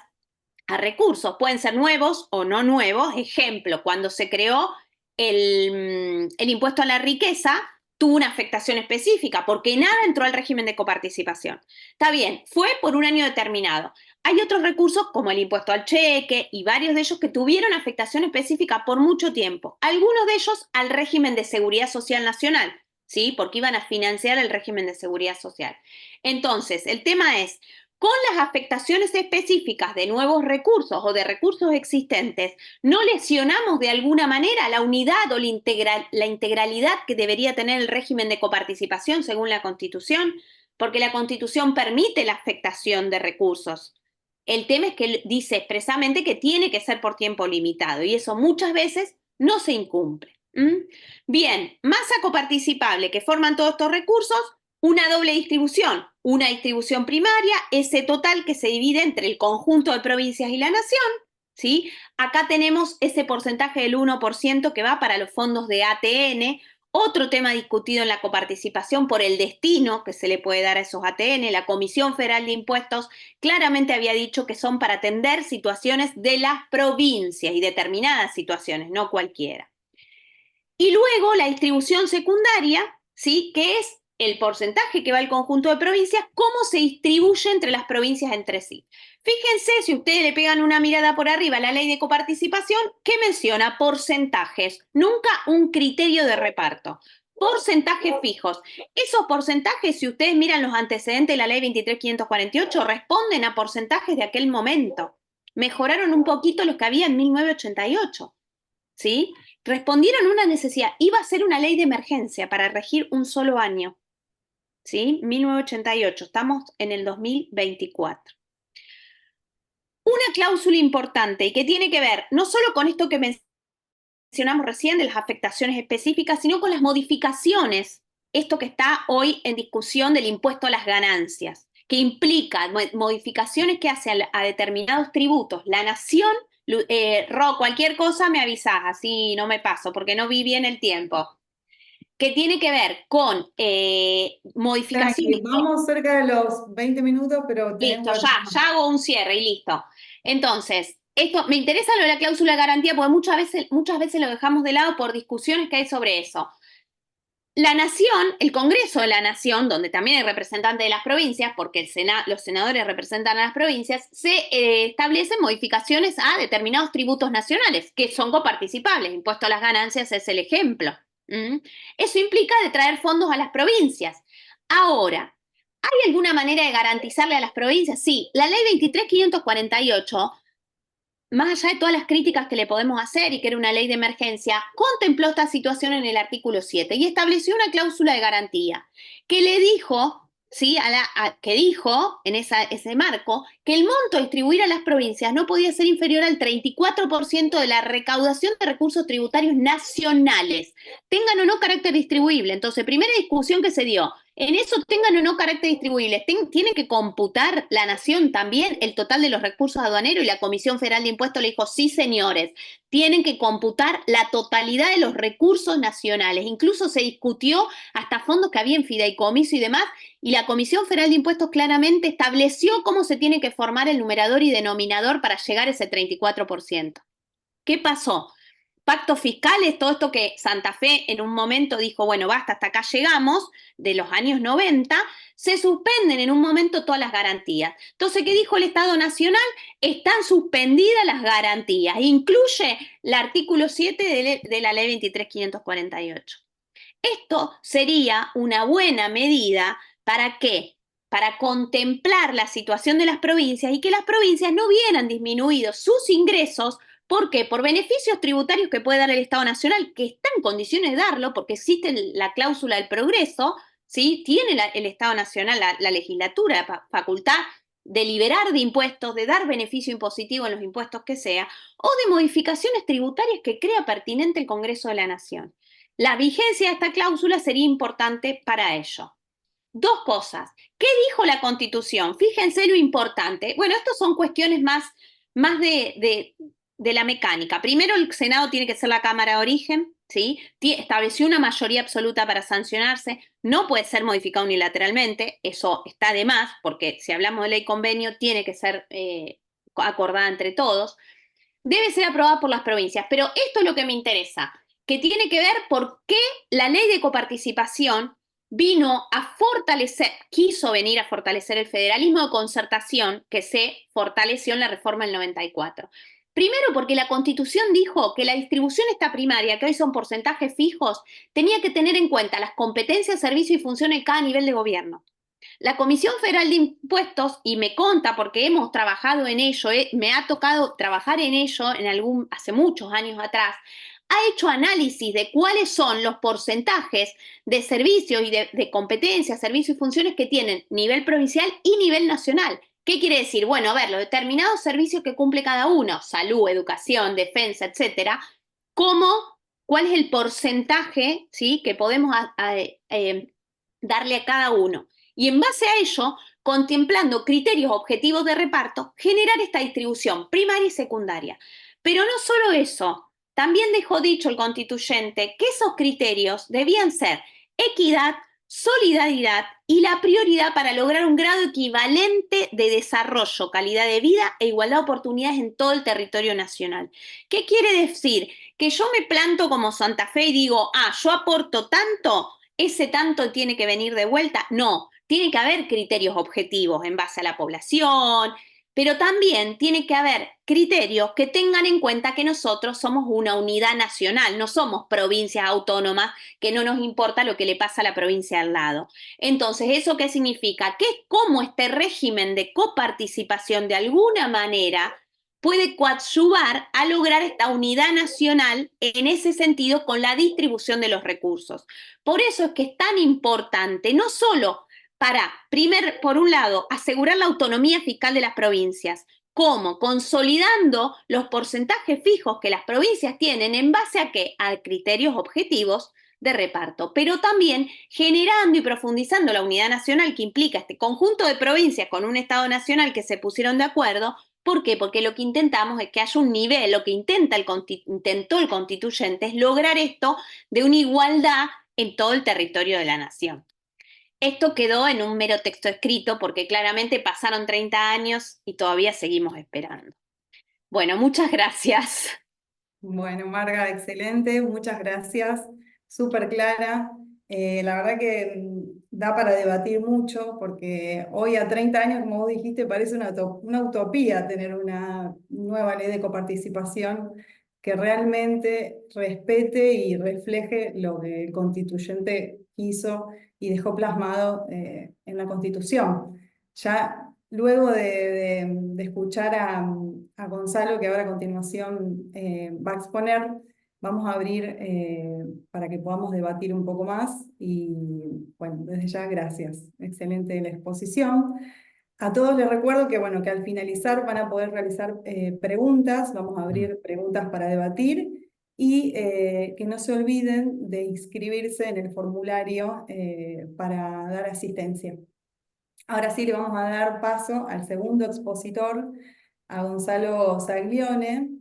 a recursos, pueden ser nuevos o no nuevos. Ejemplo, cuando se creó el impuesto a la riqueza, tuvo una afectación específica, porque nada entró al régimen de coparticipación. Está bien, fue por un año determinado. Hay otros recursos, como el impuesto al cheque, y varios de ellos que tuvieron afectación específica por mucho tiempo. Algunos de ellos al régimen de seguridad social nacional, ¿sí?, porque iban a financiar el régimen de seguridad social. Entonces, el tema es, con las afectaciones específicas de nuevos recursos o de recursos existentes, ¿no lesionamos de alguna manera la unidad o la integralidad que debería tener el régimen de coparticipación según la Constitución? Porque la Constitución permite la afectación de recursos. El tema es que dice expresamente que tiene que ser por tiempo limitado, y eso muchas veces no se incumple. Bien, masa coparticipable que forman todos estos recursos, una doble distribución, una distribución primaria, ese total que se divide entre el conjunto de provincias y la nación, ¿sí? Acá tenemos ese porcentaje del 1% que va para los fondos de ATN, otro tema discutido en la coparticipación por el destino que se le puede dar a esos ATN. La Comisión Federal de Impuestos claramente había dicho que son para atender situaciones de las provincias y determinadas situaciones, no cualquiera. Y luego la distribución secundaria, ¿sí?, que es el porcentaje que va al conjunto de provincias, cómo se distribuye entre las provincias entre sí. Fíjense, si ustedes le pegan una mirada por arriba a la ley de coparticipación, ¿qué menciona? Porcentajes, nunca un criterio de reparto. Porcentajes fijos. Esos porcentajes, si ustedes miran los antecedentes de la ley 23.548, responden a porcentajes de aquel momento. Mejoraron un poquito los que había en 1988, ¿sí? Respondieron a una necesidad. Iba a ser una ley de emergencia para regir un solo año, ¿sí? 1988, estamos en el 2024. Una cláusula importante y que tiene que ver no solo con esto que mencionamos recién de las afectaciones específicas, sino con las modificaciones, esto que está hoy en discusión del impuesto a las ganancias, que implica modificaciones que hace a determinados tributos. La nación, Ro, cualquier cosa me avisás, así no me paso, porque no vi bien el tiempo. que tiene que ver con modificaciones. Vamos cerca de los 20 minutos, pero Listo, tenemos... ya hago un cierre y listo. Entonces, esto me interesa lo de la cláusula de garantía porque muchas veces lo dejamos de lado por discusiones que hay sobre eso. La Nación, el Congreso de la Nación, donde también hay representantes de las provincias, porque los senadores representan a las provincias, se establecen modificaciones a determinados tributos nacionales, que son coparticipables. Impuesto a las ganancias es el ejemplo. Eso implica de traer fondos a las provincias. Ahora, ¿hay alguna manera de garantizarle a las provincias? Sí, la ley 23.548, más allá de todas las críticas que le podemos hacer y que era una ley de emergencia, contempló esta situación en el artículo 7 y estableció una cláusula de garantía que le dijo, ¿sí? Que dijo en ese marco que el monto a distribuir a las provincias no podía ser inferior al 34% de la recaudación de recursos tributarios nacionales, tengan o no carácter distribuible. Entonces, primera discusión que se dio, en eso tengan o no carácter distribuible, tiene que computar la Nación también el total de los recursos aduaneros, y la Comisión Federal de Impuestos le dijo, sí señores, tienen que computar la totalidad de los recursos nacionales. Incluso se discutió hasta fondos que había en fideicomiso y demás, y la Comisión Federal de Impuestos claramente estableció cómo se tiene que formar el numerador y denominador para llegar a ese 34%. ¿Qué pasó? Pactos fiscales, todo esto que Santa Fe en un momento dijo, bueno, basta, hasta acá llegamos, de los años 90, se suspenden en un momento todas las garantías. Entonces, ¿qué dijo el Estado Nacional? Están suspendidas las garantías. Incluye el artículo 7 de la ley 23.548. Esto sería una buena medida ¿para qué? Para contemplar la situación de las provincias y que las provincias no vieran disminuidos sus ingresos. ¿Por qué? Por beneficios tributarios que puede dar el Estado Nacional, que está en condiciones de darlo, porque existe la cláusula del progreso, ¿sí? Tiene el Estado Nacional, la legislatura, la facultad de liberar de impuestos, de dar beneficio impositivo en los impuestos que sea, o de modificaciones tributarias que crea pertinente el Congreso de la Nación. La vigencia de esta cláusula sería importante para ello. Dos cosas. ¿Qué dijo la Constitución? Fíjense lo importante. Bueno, estas son cuestiones más de la mecánica. Primero, el Senado tiene que ser la Cámara de Origen, ¿sí? Estableció una mayoría absoluta para sancionarse, no puede ser modificado unilateralmente, eso está de más, porque si hablamos de ley convenio, tiene que ser acordada entre todos. Debe ser aprobada por las provincias, pero esto es lo que me interesa, que tiene que ver por qué la ley de coparticipación quiso venir a fortalecer el federalismo de concertación que se fortaleció en la reforma del 94. Primero, porque la Constitución dijo que la distribución esta primaria, que hoy son porcentajes fijos, tenía que tener en cuenta las competencias, servicios y funciones de cada nivel de gobierno. La Comisión Federal de Impuestos, y me consta porque hemos trabajado en ello, me ha tocado trabajar en ello hace muchos años atrás, ha hecho análisis de cuáles son los porcentajes de servicios y de competencias, servicios y funciones que tienen nivel provincial y nivel nacional. ¿Qué quiere decir? Bueno, a ver, los determinados servicios que cumple cada uno, salud, educación, defensa, etcétera, cuál es el porcentaje, ¿sí?, que podemos darle a cada uno. Y en base a ello, contemplando criterios objetivos de reparto, generar esta distribución primaria y secundaria. Pero no solo eso, también dejó dicho el constituyente que esos criterios debían ser equidad, solidaridad y la prioridad para lograr un grado equivalente de desarrollo, calidad de vida e igualdad de oportunidades en todo el territorio nacional. ¿Qué quiere decir? Que yo me planto como Santa Fe y digo, yo aporto tanto, ese tanto tiene que venir de vuelta. No, tiene que haber criterios objetivos en base a la población, pero también tiene que haber criterios que tengan en cuenta que nosotros somos una unidad nacional, no somos provincias autónomas, que no nos importa lo que le pasa a la provincia al lado. Entonces, ¿eso qué significa? Que es como este régimen de coparticipación de alguna manera puede coadyuvar a lograr esta unidad nacional en ese sentido con la distribución de los recursos. Por eso es que es tan importante, no solo para, por un lado, asegurar la autonomía fiscal de las provincias, como consolidando los porcentajes fijos que las provincias tienen en base a ¿qué? A criterios objetivos de reparto, pero también generando y profundizando la unidad nacional que implica este conjunto de provincias con un Estado nacional que se pusieron de acuerdo. ¿Por qué? Porque lo que intentamos es que haya un nivel, lo que intentó el constituyente es lograr esto de una igualdad en todo el territorio de la nación. Esto quedó en un mero texto escrito porque claramente pasaron 30 años y todavía seguimos esperando. Bueno, muchas gracias. Bueno, Marga, excelente, muchas gracias, súper clara. La verdad que da para debatir mucho, porque hoy a 30 años, como vos dijiste, parece una utopía tener una nueva ley de coparticipación que realmente respete y refleje lo que el constituyente quiso y dejó plasmado en la Constitución. Ya luego de escuchar a Gonzalo, que ahora a continuación va a exponer, vamos a abrir para que podamos debatir un poco más. Y bueno, desde ya, gracias. Excelente la exposición. A todos les recuerdo que, bueno, que al finalizar van a poder realizar preguntas. Vamos a abrir preguntas para debatir. Y que no se olviden de inscribirse en el formulario para dar asistencia. Ahora sí le vamos a dar paso al segundo expositor, a Gonzalo Saglione,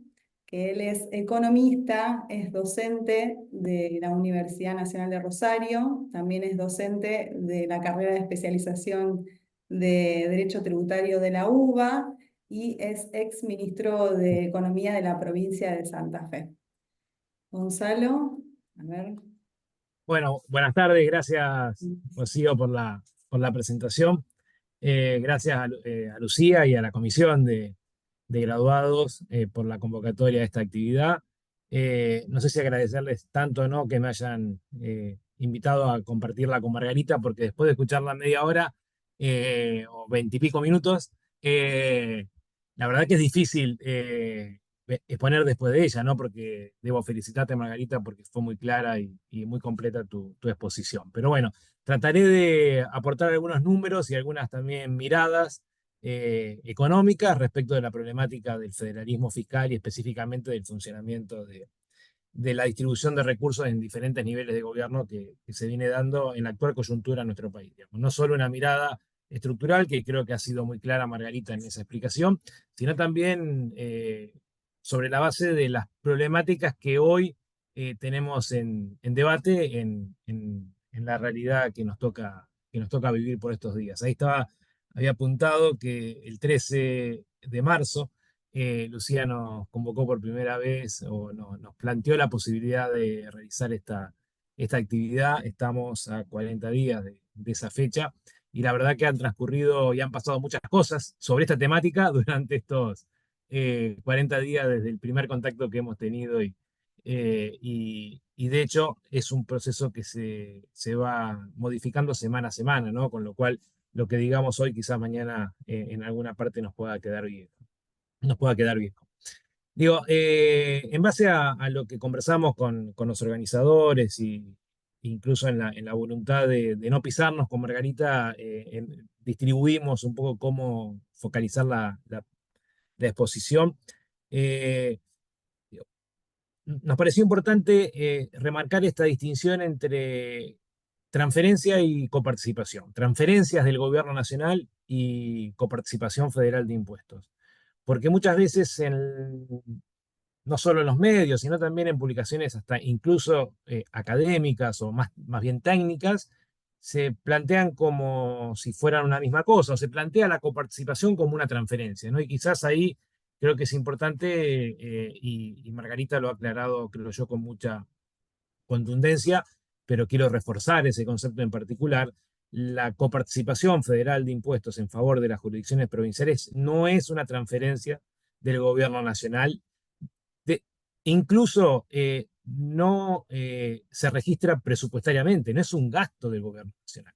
que él es economista, es docente de la Universidad Nacional de Rosario, también es docente de la carrera de especialización de Derecho Tributario de la UBA y es ex ministro de Economía de la provincia de Santa Fe. Gonzalo, a ver. Bueno, buenas tardes, gracias Rocío por la presentación. Gracias a Lucía y a la comisión de graduados por la convocatoria de esta actividad. No sé si agradecerles tanto o no que me hayan invitado a compartirla con Margarita, porque después de escucharla media hora o 20 y pico minutos, la verdad que es difícil exponer después de ella, ¿no? Porque debo felicitarte, Margarita, porque fue muy clara y muy completa tu exposición. Pero bueno, trataré de aportar algunos números y algunas también miradas económicas respecto de la problemática del federalismo fiscal y específicamente del funcionamiento de la distribución de recursos en diferentes niveles de gobierno que se viene dando en la actual coyuntura en nuestro país. Digamos. No solo una mirada estructural, que creo que ha sido muy clara Margarita en esa explicación, sino también sobre la base de las problemáticas que hoy tenemos en debate en la realidad que nos toca vivir por estos días. Ahí había apuntado que el 13 de marzo Lucía nos convocó por primera vez o nos planteó la posibilidad de realizar esta actividad. Estamos a 40 días de esa fecha y la verdad que han transcurrido y han pasado muchas cosas sobre esta temática durante estos 40 días desde el primer contacto que hemos tenido y de hecho es un proceso que se va modificando semana a semana, ¿no? Con lo cual lo que digamos hoy quizás mañana en alguna parte nos pueda quedar bien. Digo, en base a lo que conversamos con los organizadores y incluso en la voluntad de no pisarnos con Margarita, distribuimos un poco cómo focalizar la exposición. Nos pareció importante remarcar esta distinción entre transferencia y coparticipación. Transferencias del gobierno nacional y coparticipación federal de impuestos. Porque muchas veces, no solo en los medios, sino también en publicaciones hasta incluso académicas o más bien técnicas, se plantean como si fueran una misma cosa, o se plantea la coparticipación como una transferencia, ¿no? Y quizás ahí creo que es importante, y Margarita lo ha aclarado, creo yo, con mucha contundencia, pero quiero reforzar ese concepto en particular. La coparticipación federal de impuestos en favor de las jurisdicciones provinciales no es una transferencia del gobierno nacional. Incluso no se registra presupuestariamente, no es un gasto del gobierno nacional.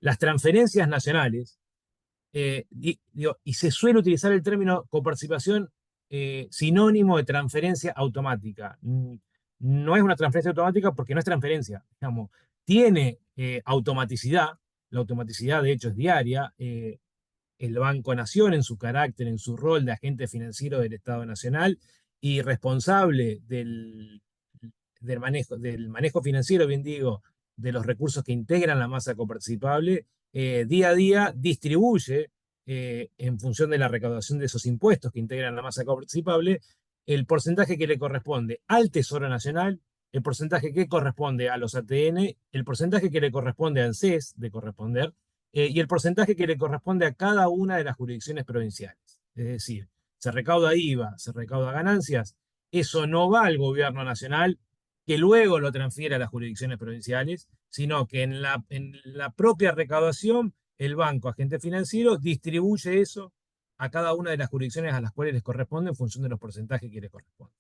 Las transferencias nacionales, y se suele utilizar el término coparticipación sinónimo de transferencia automática. No es una transferencia automática porque no es transferencia, digamos. Tiene automaticidad, la automaticidad de hecho es diaria. El Banco Nación, en su carácter, en su rol de agente financiero del Estado Nacional y responsable del manejo financiero, bien digo, de los recursos que integran la masa coparticipable, día a día distribuye, en función de la recaudación de esos impuestos que integran la masa coparticipable, el porcentaje que le corresponde al Tesoro Nacional el porcentaje que corresponde a los ATN, el porcentaje que le corresponde a ANSES de corresponder, y el porcentaje que le corresponde a cada una de las jurisdicciones provinciales. Es decir, se recauda IVA, se recauda ganancias, eso no va al gobierno nacional, que luego lo transfiere a las jurisdicciones provinciales, sino que en la propia recaudación, el banco, agente financiero, distribuye eso a cada una de las jurisdicciones a las cuales les corresponde en función de los porcentajes que les corresponden.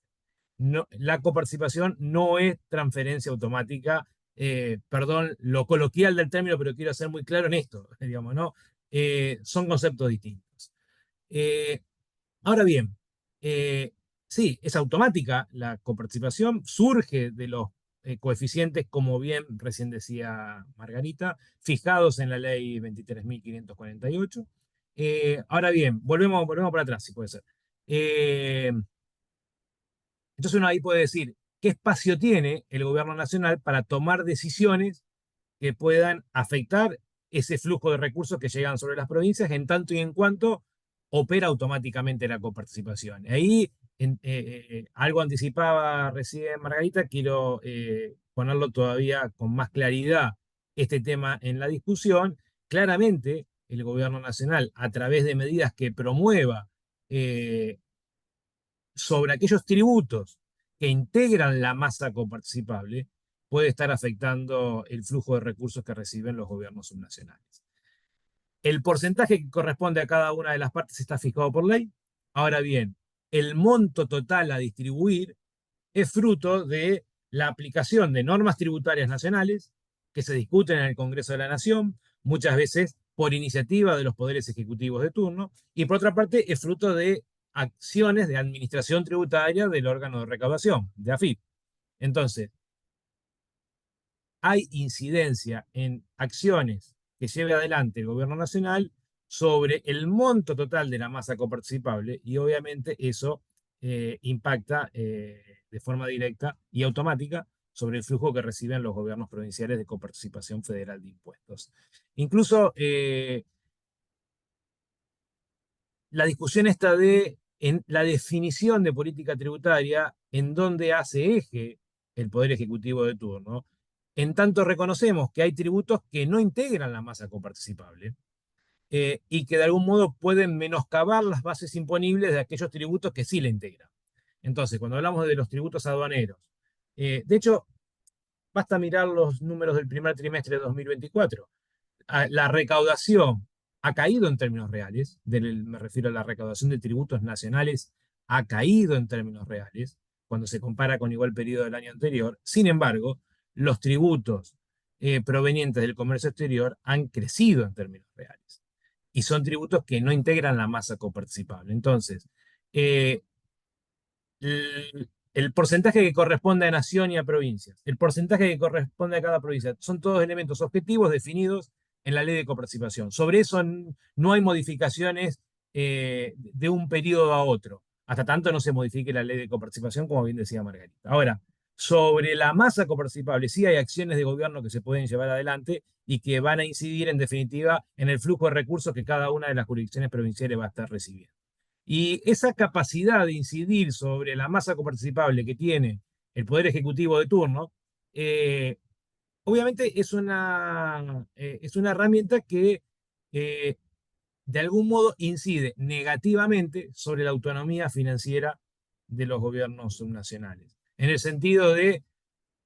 No, la coparticipación no es transferencia automática, perdón lo coloquial del término, pero quiero ser muy claro en esto, digamos, ¿no? Son conceptos distintos. Ahora bien, sí, es automática la coparticipación, surge de los coeficientes, como bien recién decía Margarita, fijados en la ley 23.548. Ahora bien, volvemos para atrás, si puede ser. Entonces uno ahí puede decir, ¿qué espacio tiene el gobierno nacional para tomar decisiones que puedan afectar ese flujo de recursos que llegan sobre las provincias en tanto y en cuanto opera automáticamente la coparticipación? Ahí algo anticipaba recién Margarita, quiero ponerlo todavía con más claridad este tema en la discusión. Claramente el gobierno nacional, a través de medidas que promueva sobre aquellos tributos que integran la masa coparticipable, puede estar afectando el flujo de recursos que reciben los gobiernos subnacionales. El porcentaje que corresponde a cada una de las partes está fijado por ley. Ahora bien, el monto total a distribuir es fruto de la aplicación de normas tributarias nacionales que se discuten en el Congreso de la Nación, muchas veces por iniciativa de los poderes ejecutivos de turno, y por otra parte es fruto de acciones de administración tributaria del órgano de recaudación, de AFIP. Entonces, hay incidencia en acciones que lleve adelante el gobierno nacional sobre el monto total de la masa coparticipable, y obviamente eso impacta de forma directa y automática sobre el flujo que reciben los gobiernos provinciales de coparticipación federal de impuestos. Incluso la discusión está en la definición de política tributaria, en donde hace eje el Poder Ejecutivo de turno, en tanto reconocemos que hay tributos que no integran la masa coparticipable y que de algún modo pueden menoscabar las bases imponibles de aquellos tributos que sí la integran. Entonces, cuando hablamos de los tributos aduaneros, de hecho, basta mirar los números del primer trimestre de 2024. La recaudación ha caído en términos reales, me refiero a la recaudación de tributos nacionales, ha caído en términos reales cuando se compara con igual periodo del año anterior. Sin embargo, los tributos provenientes del comercio exterior han crecido en términos reales. Y son tributos que no integran la masa coparticipable. Entonces, el porcentaje que corresponde a nación y a provincias, el porcentaje que corresponde a cada provincia, son todos elementos objetivos definidos en la ley de coparticipación. Sobre eso no hay modificaciones de un periodo a otro, hasta tanto no se modifique la ley de coparticipación, como bien decía Margarita. Ahora, sobre la masa coparticipable, sí hay acciones de gobierno que se pueden llevar adelante y que van a incidir, en definitiva, en el flujo de recursos que cada una de las jurisdicciones provinciales va a estar recibiendo. Y esa capacidad de incidir sobre la masa coparticipable que tiene el Poder Ejecutivo de turno, obviamente es una herramienta que de algún modo incide negativamente sobre la autonomía financiera de los gobiernos subnacionales. En el sentido de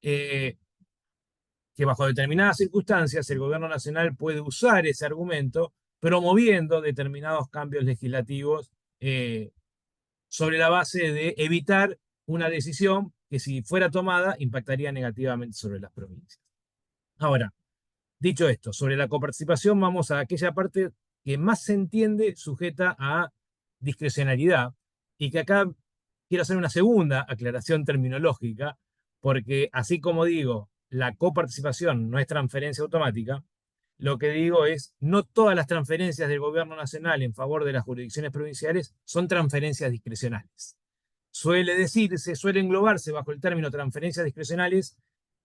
que bajo determinadas circunstancias el gobierno nacional puede usar ese argumento promoviendo determinados cambios legislativos sobre la base de evitar una decisión que, si fuera tomada, impactaría negativamente sobre las provincias. Ahora, dicho esto, sobre la coparticipación vamos a aquella parte que más se entiende sujeta a discrecionalidad, y que acá quiero hacer una segunda aclaración terminológica, porque así como digo, la coparticipación no es transferencia automática, lo que digo es, no todas las transferencias del gobierno nacional en favor de las jurisdicciones provinciales son transferencias discrecionales. Suele englobarse bajo el término transferencias discrecionales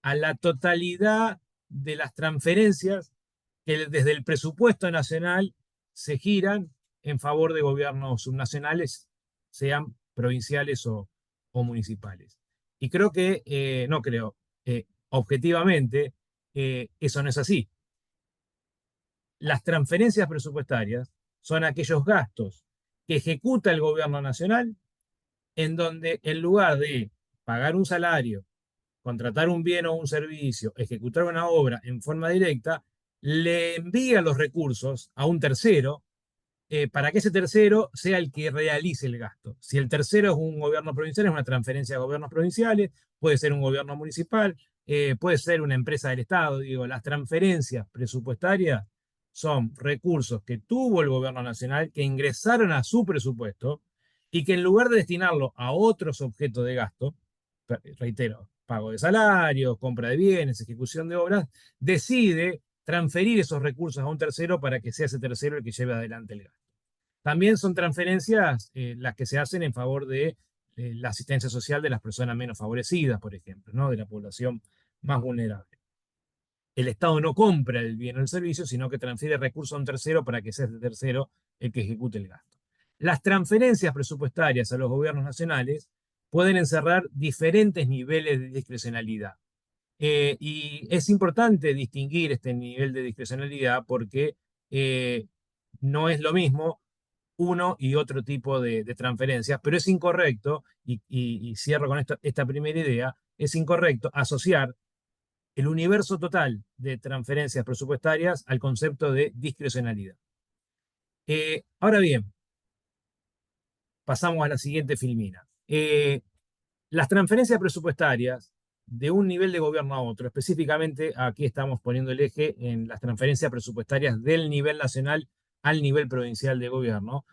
a la totalidad de las transferencias que desde el presupuesto nacional se giran en favor de gobiernos subnacionales, sean provinciales o municipales. Y creo que, no creo, objetivamente, eso no es así. Las transferencias presupuestarias son aquellos gastos que ejecuta el gobierno nacional en donde en lugar de pagar un salario, contratar un bien o un servicio, ejecutar una obra en forma directa, le envía los recursos a un tercero para que ese tercero sea el que realice el gasto. Si el tercero es un gobierno provincial, es una transferencia a gobiernos provinciales, puede ser un gobierno municipal, puede ser una empresa del Estado. Digo, las transferencias presupuestarias son recursos que tuvo el gobierno nacional, que ingresaron a su presupuesto y que en lugar de destinarlo a otros objetos de gasto, reitero, pago de salarios, compra de bienes, ejecución de obras, decide transferir esos recursos a un tercero para que sea ese tercero el que lleve adelante el gasto. También son transferencias las que se hacen en favor de la asistencia social de las personas menos favorecidas, por ejemplo, ¿no? De la población más vulnerable. El Estado no compra el bien o el servicio, sino que transfiere recursos a un tercero para que sea ese tercero el que ejecute el gasto. Las transferencias presupuestarias a los gobiernos nacionales pueden encerrar diferentes niveles de discrecionalidad. Y es importante distinguir este nivel de discrecionalidad porque no es lo mismo uno y otro tipo de transferencias, pero es incorrecto, y cierro con esta primera idea, es incorrecto asociar el universo total de transferencias presupuestarias al concepto de discrecionalidad. Ahora bien, pasamos a la siguiente filmina. Las transferencias presupuestarias de un nivel de gobierno a otro, específicamente aquí estamos poniendo el eje en las transferencias presupuestarias del nivel nacional al nivel provincial de gobierno,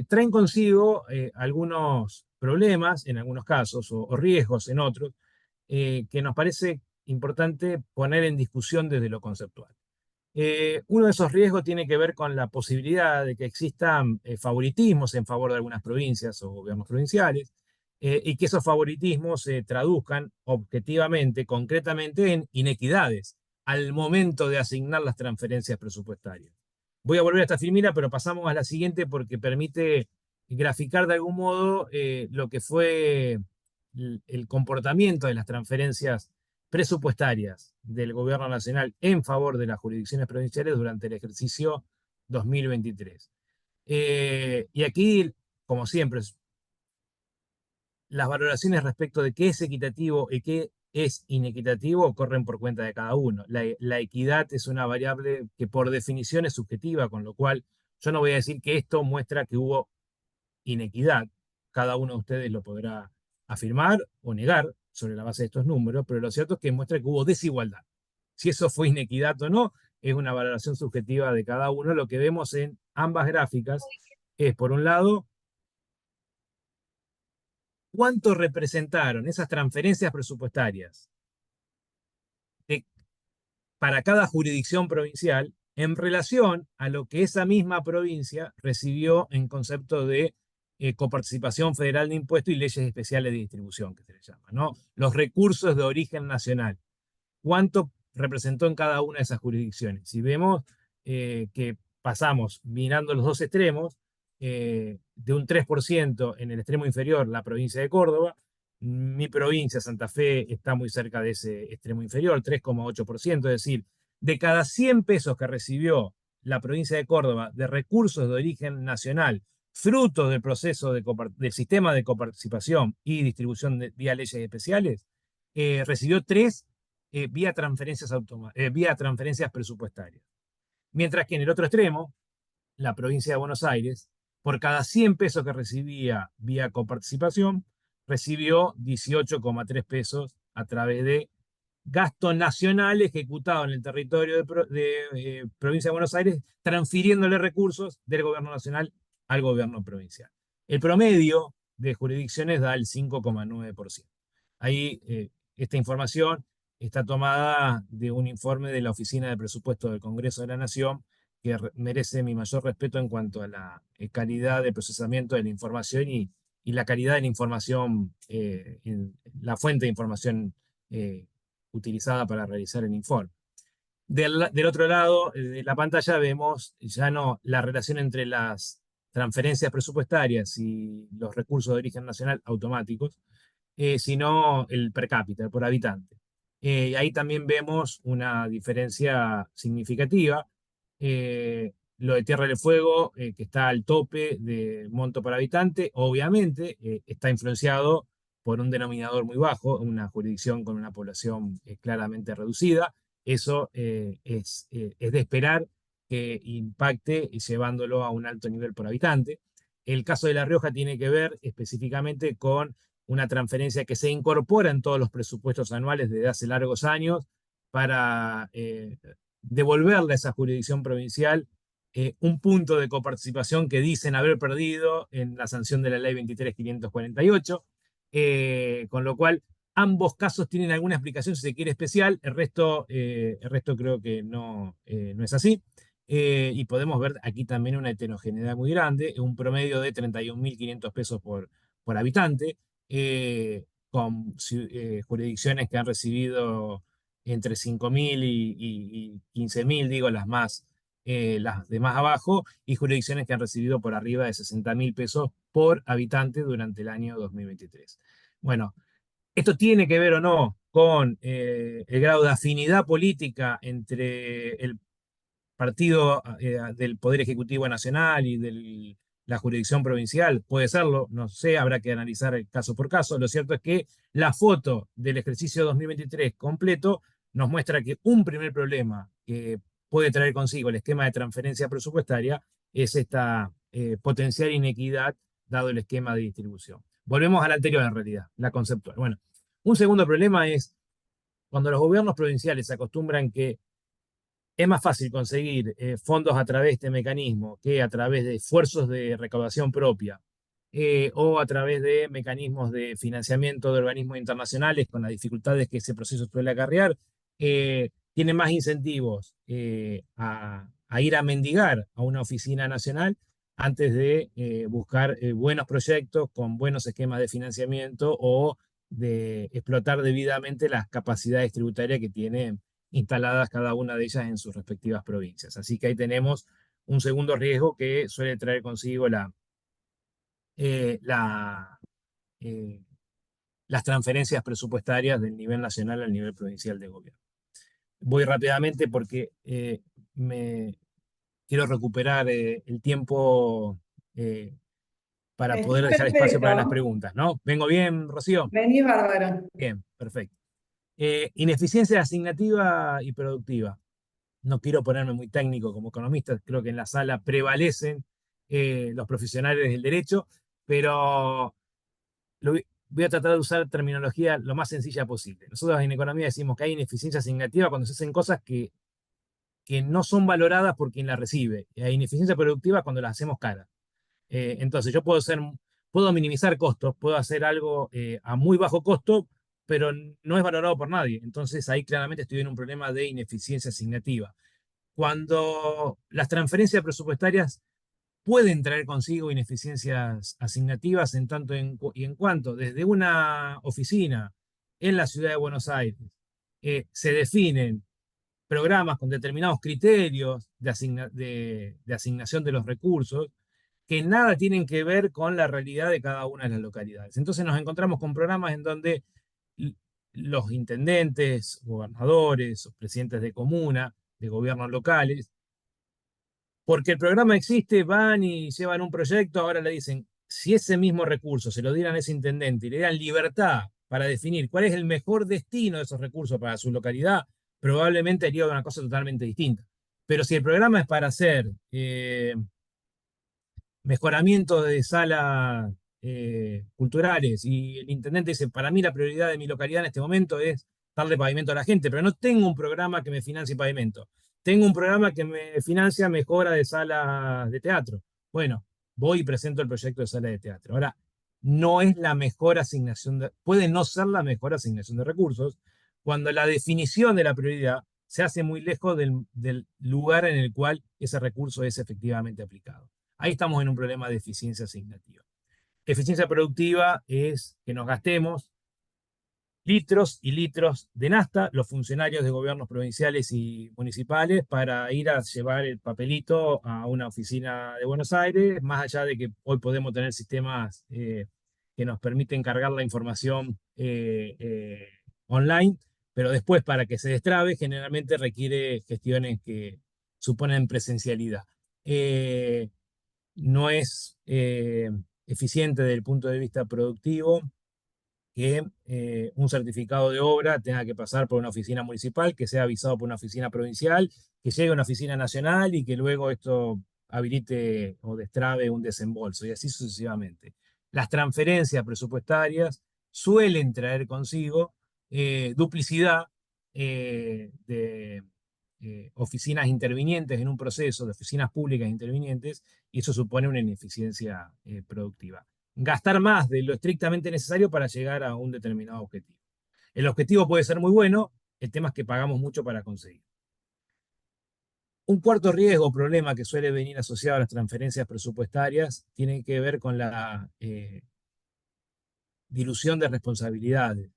traen consigo algunos problemas en algunos casos o riesgos en otros que nos parece importante poner en discusión desde lo conceptual. Uno de esos riesgos tiene que ver con la posibilidad de que existan favoritismos en favor de algunas provincias o gobiernos provinciales, y que esos favoritismos se traduzcan objetivamente, concretamente, en inequidades al momento de asignar las transferencias presupuestarias. Voy a volver a esta filmina, pero pasamos a la siguiente porque permite graficar de algún modo lo que fue el comportamiento de las transferencias presupuestarias del gobierno nacional en favor de las jurisdicciones provinciales durante el ejercicio 2023. Y aquí, como siempre, las valoraciones respecto de qué es equitativo y qué es inequitativo corren por cuenta de cada uno. La equidad es una variable que por definición es subjetiva, con lo cual yo no voy a decir que esto muestra que hubo inequidad. Cada uno de ustedes lo podrá afirmar o negar sobre la base de estos números, pero lo cierto es que muestra que hubo desigualdad. Si eso fue inequidad o no, es una valoración subjetiva de cada uno. Lo que vemos en ambas gráficas es, por un lado, cuánto representaron esas transferencias presupuestarias para cada jurisdicción provincial en relación a lo que esa misma provincia recibió en concepto de coparticipación federal de impuestos y leyes especiales de distribución, que se les llama, ¿no? Los recursos de origen nacional. ¿Cuánto representó en cada una de esas jurisdicciones? Si vemos que pasamos, mirando los dos extremos, de un 3% en el extremo inferior, la provincia de Córdoba. Mi provincia, Santa Fe, está muy cerca de ese extremo inferior, 3,8%, es decir, de cada 100 pesos que recibió la provincia de Córdoba de recursos de origen nacional, fruto del proceso del sistema de coparticipación y distribución vía leyes especiales, recibió 3 vía transferencias presupuestarias. Mientras que en el otro extremo, la provincia de Buenos Aires, por cada 100 pesos que recibía vía coparticipación, recibió 18,3 pesos a través de gasto nacional ejecutado en el territorio de provincia de Buenos Aires, transfiriéndole recursos del gobierno nacional al gobierno provincial. El promedio de jurisdicciones da el 5,9%. Ahí esta información está tomada de un informe de la Oficina de Presupuesto del Congreso de la Nación, que merece mi mayor respeto en cuanto a la calidad de procesamiento de la información y la calidad de la información, la fuente de información utilizada para realizar el informe. Del otro lado de la pantalla vemos ya no la relación entre las transferencias presupuestarias y los recursos de origen nacional automáticos, sino el per cápita, el por habitante. Y ahí también vemos una diferencia significativa. Lo de Tierra del Fuego, que está al tope de monto por habitante, obviamente está influenciado por un denominador muy bajo, una jurisdicción con una población claramente reducida. Eso es de esperar que impacte llevándolo a un alto nivel por habitante. El caso de La Rioja tiene que ver específicamente con una transferencia que se incorpora en todos los presupuestos anuales desde hace largos años para devolverle a esa jurisdicción provincial un punto de coparticipación que dicen haber perdido en la sanción de la ley 23.548, con lo cual ambos casos tienen alguna explicación, si se quiere, especial, el resto creo que no es así. Y podemos ver aquí también una heterogeneidad muy grande, un promedio de 31.500 pesos por habitante, con jurisdicciones que han recibido entre 5.000 y 15.000, digo, las de más abajo, y jurisdicciones que han recibido por arriba de 60.000 pesos por habitante durante el año 2023. Bueno, esto tiene que ver o no con el grado de afinidad política entre el partido del Poder Ejecutivo Nacional y de la jurisdicción provincial. Puede serlo, no sé, habrá que analizar el caso por caso. Lo cierto es que la foto del ejercicio 2023 completo nos muestra que un primer problema que puede traer consigo el esquema de transferencia presupuestaria es esta potencial inequidad dado el esquema de distribución. Volvemos a la anterior en realidad, la conceptual. Bueno, un segundo problema es cuando los gobiernos provinciales se acostumbran que es más fácil conseguir fondos a través de este mecanismo que a través de esfuerzos de recaudación propia o a través de mecanismos de financiamiento de organismos internacionales con las dificultades que ese proceso suele acarrear. Tiene más incentivos a ir a mendigar a una oficina nacional antes de buscar buenos proyectos con buenos esquemas de financiamiento o de explotar debidamente las capacidades tributarias que tienen instaladas cada una de ellas en sus respectivas provincias. Así que ahí tenemos un segundo riesgo que suele traer consigo las transferencias presupuestarias del nivel nacional al nivel provincial de gobierno. Voy rápidamente porque me quiero recuperar el tiempo para Está poder dejar espacio para las perfecto. preguntas, ¿no? ¿Vengo bien, Rocío? Vení bárbaro. Bien, perfecto. Ineficiencia asignativa y productiva. No quiero ponerme muy técnico como economista, creo que en la sala prevalecen los profesionales del derecho, pero voy a tratar de usar terminología lo más sencilla posible. Nosotros en economía decimos que hay ineficiencia asignativa cuando se hacen cosas que no son valoradas por quien las recibe. Y hay ineficiencia productiva cuando las hacemos caras. Entonces yo puedo minimizar costos, puedo hacer algo a muy bajo costo, pero no es valorado por nadie. Entonces ahí claramente estoy en un problema de ineficiencia asignativa. Cuando las transferencias presupuestarias pueden traer consigo ineficiencias asignativas en tanto y en cuanto desde una oficina en la ciudad de Buenos Aires se definen programas con determinados criterios de asignación de los recursos que nada tienen que ver con la realidad de cada una de las localidades. Entonces nos encontramos con programas en donde los intendentes, gobernadores, o presidentes de comuna, de gobiernos locales, porque el programa existe, van y llevan un proyecto, ahora le dicen, si ese mismo recurso se lo dieran a ese intendente y le dieran libertad para definir cuál es el mejor destino de esos recursos para su localidad, probablemente haría una cosa totalmente distinta. Pero si el programa es para hacer mejoramiento de salas culturales y el intendente dice, para mí la prioridad de mi localidad en este momento es darle pavimento a la gente, pero no tengo un programa que me financie pavimento. Tengo un programa que me financia mejora de salas de teatro. Bueno, voy y presento el proyecto de sala de teatro. Ahora, no es la mejor asignación, puede no ser la mejor asignación de recursos, cuando la definición de la prioridad se hace muy lejos del lugar en el cual ese recurso es efectivamente aplicado. Ahí estamos en un problema de eficiencia asignativa. Eficiencia productiva es que nos gastemos litros y litros de nafta, los funcionarios de gobiernos provinciales y municipales, para ir a llevar el papelito a una oficina de Buenos Aires, más allá de que hoy podemos tener sistemas que nos permiten cargar la información online, pero después para que se destrabe generalmente requiere gestiones que suponen presencialidad. No es eficiente desde el punto de vista productivo que un certificado de obra tenga que pasar por una oficina municipal, que sea avisado por una oficina provincial, que llegue a una oficina nacional y que luego esto habilite o destrabe un desembolso y así sucesivamente. Las transferencias presupuestarias suelen traer consigo duplicidad de oficinas intervinientes en un proceso, de oficinas públicas intervinientes, y eso supone una ineficiencia productiva. Gastar más de lo estrictamente necesario para llegar a un determinado objetivo. El objetivo puede ser muy bueno, el tema es que pagamos mucho para conseguir. Un cuarto riesgo o problema que suele venir asociado a las transferencias presupuestarias tiene que ver con la dilución de responsabilidades,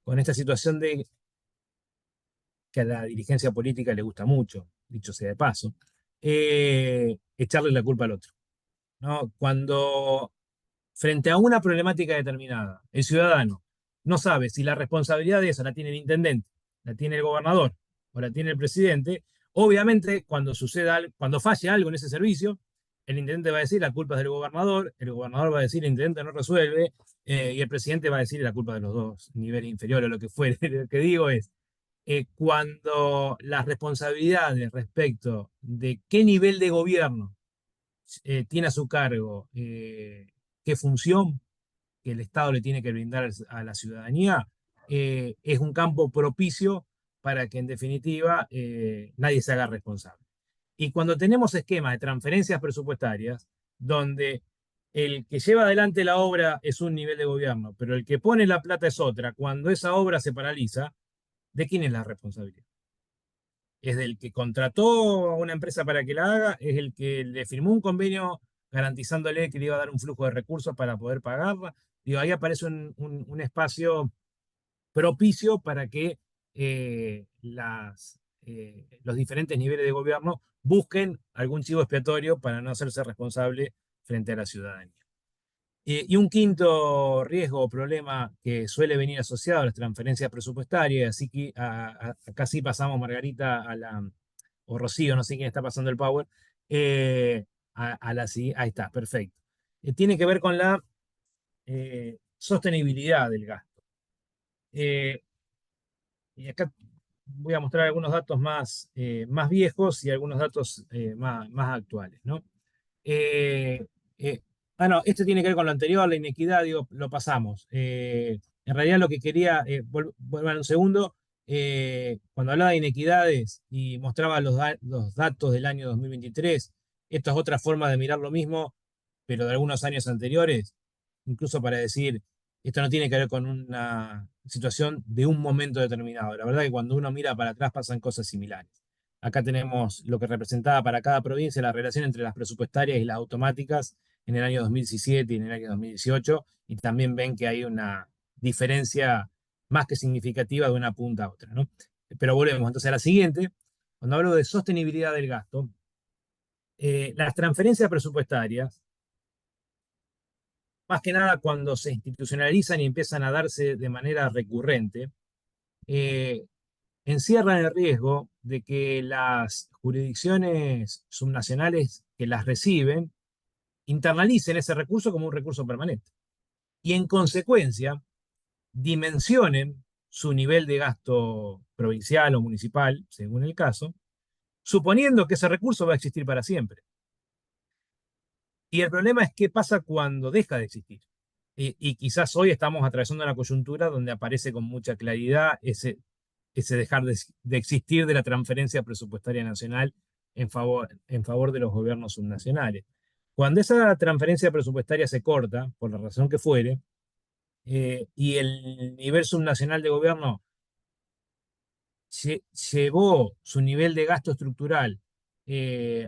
con esta situación de que a la dirigencia política le gusta mucho, dicho sea de paso, echarle la culpa al otro, ¿no? Cuando frente a una problemática determinada, el ciudadano no sabe si la responsabilidad de esa la tiene el intendente, la tiene el gobernador o la tiene el presidente, obviamente cuando falle algo en ese servicio, el intendente va a decir la culpa es del gobernador, el gobernador va a decir el intendente no resuelve, y el presidente va a decir la culpa de los dos, nivel inferior o lo que fuere. Lo que digo es, cuando las responsabilidades respecto de qué nivel de gobierno tiene a su cargo qué función que el Estado le tiene que brindar a la ciudadanía, es un campo propicio para que en definitiva nadie se haga responsable. Y cuando tenemos esquemas de transferencias presupuestarias, donde el que lleva adelante la obra es un nivel de gobierno, pero el que pone la plata es otra, cuando esa obra se paraliza, ¿de quién es la responsabilidad? ¿Es del que contrató a una empresa para que la haga? ¿Es el que le firmó un convenio garantizándole que le iba a dar un flujo de recursos para poder pagarla? Digo, ahí aparece un espacio propicio para que los diferentes niveles de gobierno busquen algún chivo expiatorio para no hacerse responsable frente a la ciudadanía. Y un quinto riesgo o problema que suele venir asociado a las transferencias presupuestarias, así que acá sí pasamos, Margarita, o Rocío, no sé quién está pasando el power, ahí está, perfecto. Tiene que ver con la sostenibilidad del gasto. Y acá voy a mostrar algunos datos más viejos y algunos datos más actuales, ¿no? No, esto tiene que ver con lo anterior, la inequidad, digo, lo pasamos. En realidad lo que quería, vuelvan un segundo, cuando hablaba de inequidades y mostraba los datos del año 2023, esto es otra forma de mirar lo mismo, pero de algunos años anteriores, incluso para decir, esto no tiene que ver con una situación de un momento determinado. La verdad que cuando uno mira para atrás pasan cosas similares. Acá tenemos lo que representaba para cada provincia la relación entre las presupuestarias y las automáticas en el año 2017 y en el año 2018, y también ven que hay una diferencia más que significativa de una punta a otra, ¿no? Pero volvemos entonces a la siguiente. Cuando hablo de sostenibilidad del gasto, las transferencias presupuestarias, más que nada cuando se institucionalizan y empiezan a darse de manera recurrente, encierran el riesgo de que las jurisdicciones subnacionales que las reciben internalicen ese recurso como un recurso permanente y en consecuencia dimensionen su nivel de gasto provincial o municipal, según el caso, suponiendo que ese recurso va a existir para siempre. Y el problema es qué pasa cuando deja de existir. Y quizás hoy estamos atravesando una coyuntura donde aparece con mucha claridad ese dejar de existir de la transferencia presupuestaria nacional en favor de los gobiernos subnacionales. Cuando esa transferencia presupuestaria se corta, por la razón que fuere, y el nivel subnacional de gobierno llevó su nivel de gasto estructural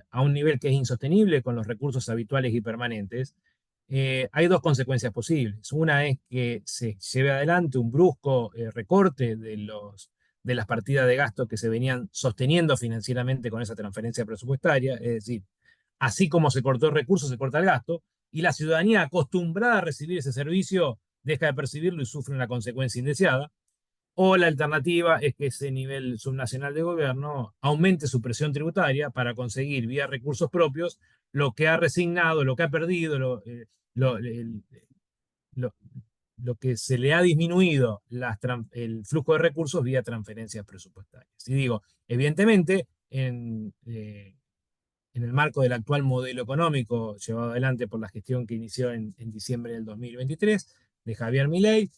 a un nivel que es insostenible con los recursos habituales y permanentes, hay dos consecuencias posibles. Una es que se lleve adelante un brusco recorte de las partidas de gasto que se venían sosteniendo financieramente con esa transferencia presupuestaria, es decir, así como se cortó el recurso, se corta el gasto, y la ciudadanía acostumbrada a recibir ese servicio deja de percibirlo y sufre una consecuencia indeseada. O la alternativa es que ese nivel subnacional de gobierno aumente su presión tributaria para conseguir vía recursos propios lo que ha resignado, lo que ha perdido, lo, el- lo- lo que se le ha disminuido el flujo de recursos vía transferencias presupuestarias. Y digo, evidentemente, en el marco del actual modelo económico llevado adelante por la gestión que inició en diciembre del 2023 de Javier Milei,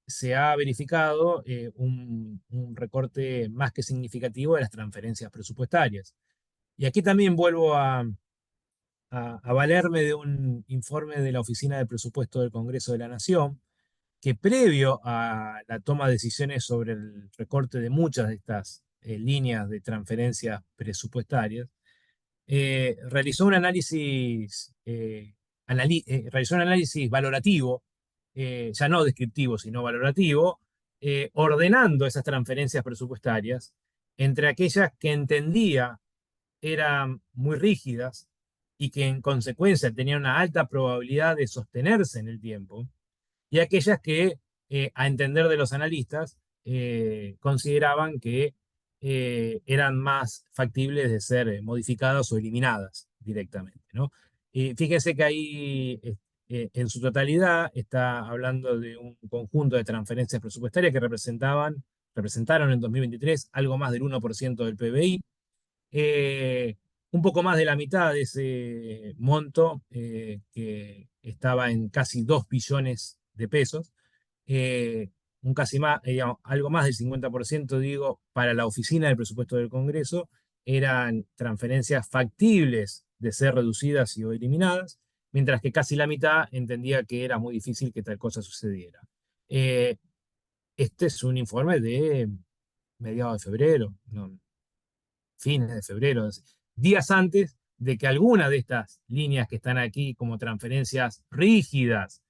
se ha verificado un recorte más que significativo de las transferencias presupuestarias. Y aquí también vuelvo a valerme de un informe de la Oficina de Presupuesto del Congreso de la Nación, que previo a la toma de decisiones sobre el recorte de muchas de estas líneas de transferencias presupuestarias, realizó un análisis, realizó un análisis valorativo, ya no descriptivo, sino valorativo, ordenando esas transferencias presupuestarias entre aquellas que entendía eran muy rígidas y que en consecuencia tenían una alta probabilidad de sostenerse en el tiempo, y aquellas que, a entender de los analistas, consideraban que eran más factibles de ser modificadas o eliminadas directamente, ¿no? Y fíjense que ahí, en su totalidad, está hablando de un conjunto de transferencias presupuestarias que representaron en 2023 algo más del 1% del PBI. eh, un poco más de la mitad de ese monto, que estaba en casi 2 billones de pesos, un casi más, digamos, algo más del 50%, digo, para la oficina del presupuesto del Congreso, eran transferencias factibles de ser reducidas y o eliminadas, mientras que casi la mitad entendía que era muy difícil que tal cosa sucediera. Eh, este es un informe de mediados de febrero, ¿no? Fines de febrero, días antes de que alguna de estas líneas que están aquí como transferencias rígidas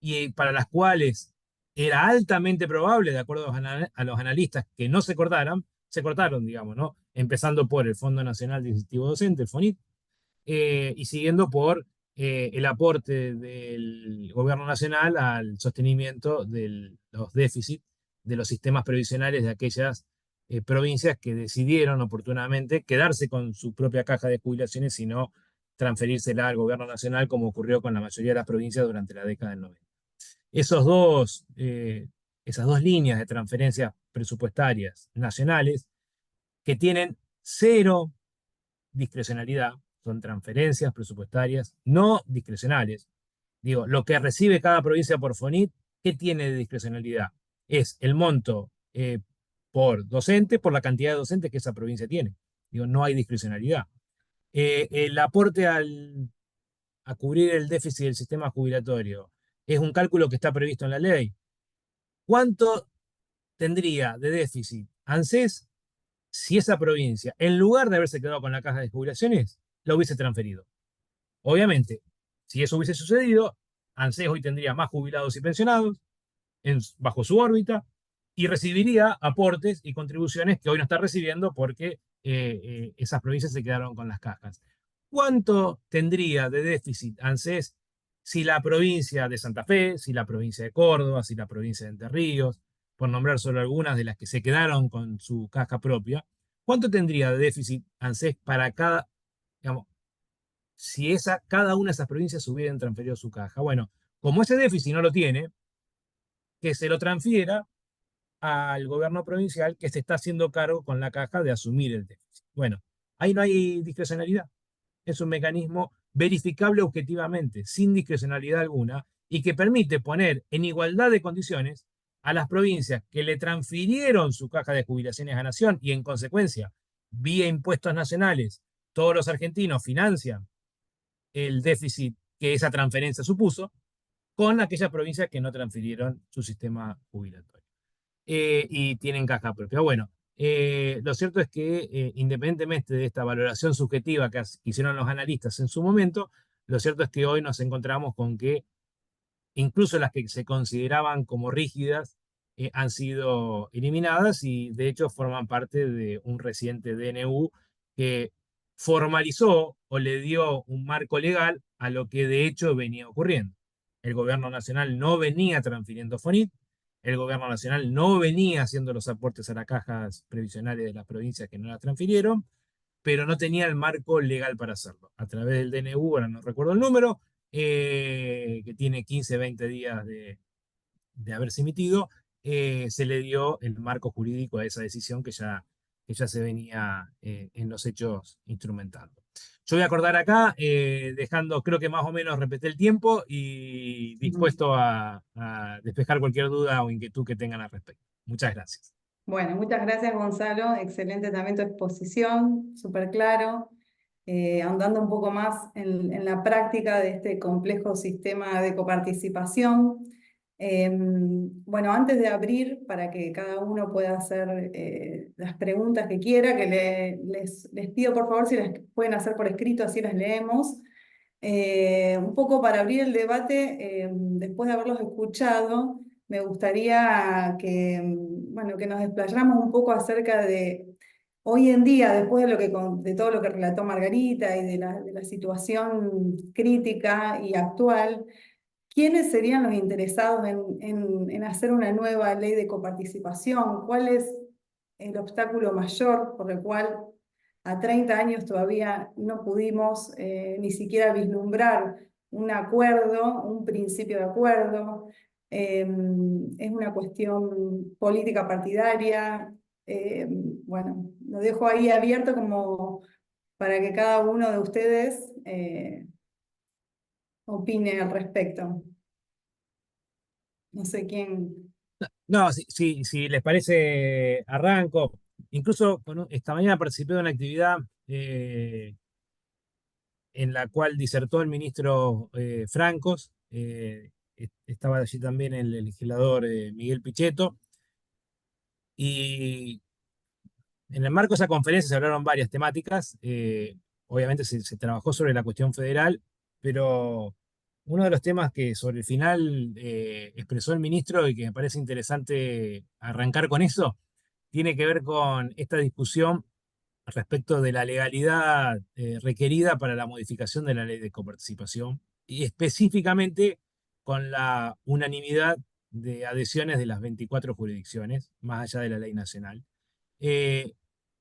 y para las cuales era altamente probable, de acuerdo a los analistas, que no se cortaron, digamos, ¿no? Empezando por el Fondo Nacional de Incentivo Docente, el FONIT, y siguiendo por el aporte del gobierno nacional al sostenimiento de los déficits de los sistemas previsionales de aquellas provincias que decidieron oportunamente quedarse con su propia caja de jubilaciones y no transferírsela al gobierno nacional, como ocurrió con la mayoría de las provincias durante la década del 90. Esas dos líneas de transferencias presupuestarias nacionales, que tienen cero discrecionalidad, son transferencias presupuestarias no discrecionales. Digo, lo que recibe cada provincia por FONIT, ¿qué tiene de discrecionalidad? Es el monto por docente, por la cantidad de docentes que esa provincia tiene. Digo, no hay discrecionalidad. El aporte a cubrir el déficit del sistema jubilatorio es un cálculo que está previsto en la ley. ¿Cuánto tendría de déficit ANSES si esa provincia, en lugar de haberse quedado con la caja de jubilaciones, la hubiese transferido? Obviamente, si eso hubiese sucedido, ANSES hoy tendría más jubilados y pensionados bajo su órbita y recibiría aportes y contribuciones que hoy no está recibiendo porque esas provincias se quedaron con las cajas. ¿Cuánto tendría de déficit ANSES si la provincia de Santa Fe, si la provincia de Córdoba, si la provincia de Entre Ríos, por nombrar solo algunas de las que se quedaron con su caja propia, cuánto tendría de déficit ANSES para digamos, si cada una de esas provincias hubieran transferido su caja? Bueno, como ese déficit no lo tiene, que se lo transfiera al gobierno provincial, que se está haciendo cargo con la caja de asumir el déficit. Bueno, ahí no hay discrecionalidad. Es un mecanismo verificable objetivamente, sin discrecionalidad alguna, y que permite poner en igualdad de condiciones a las provincias que le transfirieron su caja de jubilaciones a Nación y, en consecuencia, vía impuestos nacionales, todos los argentinos financian el déficit que esa transferencia supuso, con aquellas provincias que no transfirieron su sistema jubilatorio y tienen caja propia. Bueno, lo cierto es que, independientemente de esta valoración subjetiva que hicieron los analistas en su momento, lo cierto es que hoy nos encontramos con que incluso las que se consideraban como rígidas han sido eliminadas y de hecho forman parte de un reciente DNU que formalizó o le dio un marco legal a lo que de hecho venía ocurriendo. el gobierno nacional no venía transfiriendo FONIT, el gobierno nacional no venía haciendo los aportes a las cajas previsionales de las provincias que no las transfirieron, pero no tenía el marco legal para hacerlo. A través del DNU, ahora no recuerdo el número, que tiene 15, 20 días de haberse emitido, se le dio el marco jurídico a esa decisión que ya se venía en los hechos instrumentando. Yo voy a acordar acá, dejando, creo que más o menos repetí el tiempo y dispuesto a despejar cualquier duda o inquietud que tengan al respecto. Muchas gracias. Bueno, muchas gracias, Gonzalo. Excelente también tu exposición, súper claro. Ahondando un poco más en la práctica de este complejo sistema de coparticipación. Bueno, antes de abrir, para que cada uno pueda hacer las preguntas que quiera, que les pido por favor si las pueden hacer por escrito, así las leemos. Un poco para abrir el debate, después de haberlos escuchado, me gustaría que, bueno, que nos desplayáramos un poco acerca de hoy en día, después de todo lo que relató Margarita y de la situación crítica y actual, ¿quiénes serían los interesados en hacer una nueva ley de coparticipación? ¿Cuál es el obstáculo mayor por el cual a 30 años todavía no pudimos ni siquiera vislumbrar un acuerdo, un principio de acuerdo? Es una cuestión política partidaria. Bueno, lo dejo ahí abierto como para que cada uno de ustedes opine al respecto. No sé quién. No, si les parece, arranco. Incluso esta mañana participé de una actividad en la cual disertó el ministro Francos. Estaba allí también el legislador Miguel Pichetto. Y en el marco de esa conferencia se hablaron varias temáticas. Obviamente se trabajó sobre la cuestión federal, pero uno de los temas que sobre el final expresó el ministro y que me parece interesante arrancar con eso, tiene que ver con esta discusión respecto de la legalidad requerida para la modificación de la ley de coparticipación y específicamente con la unanimidad de adhesiones de las 24 jurisdicciones, más allá de la ley nacional. Eh,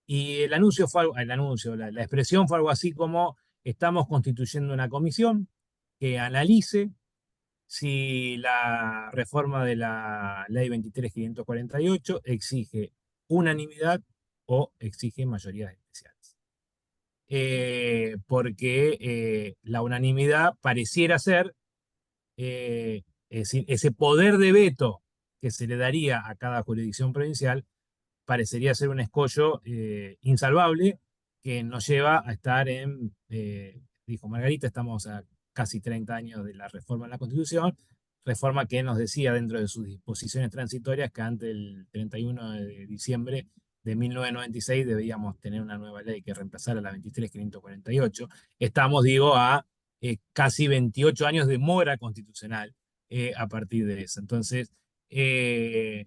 y el anuncio fue la expresión fue algo así como: estamos constituyendo una comisión que analice si la reforma de la ley 23.548 exige unanimidad o exige mayorías especiales. Porque la unanimidad pareciera ser, es decir, ese poder de veto que se le daría a cada jurisdicción provincial parecería ser un escollo insalvable que nos lleva a estar dijo Margarita, estamos a casi 30 años de la reforma de la Constitución, reforma que nos decía dentro de sus disposiciones transitorias que antes del 31 de diciembre de 1996 debíamos tener una nueva ley que reemplazara la 23.548. Estamos, digo, a casi 28 años de mora constitucional a partir de eso. Entonces,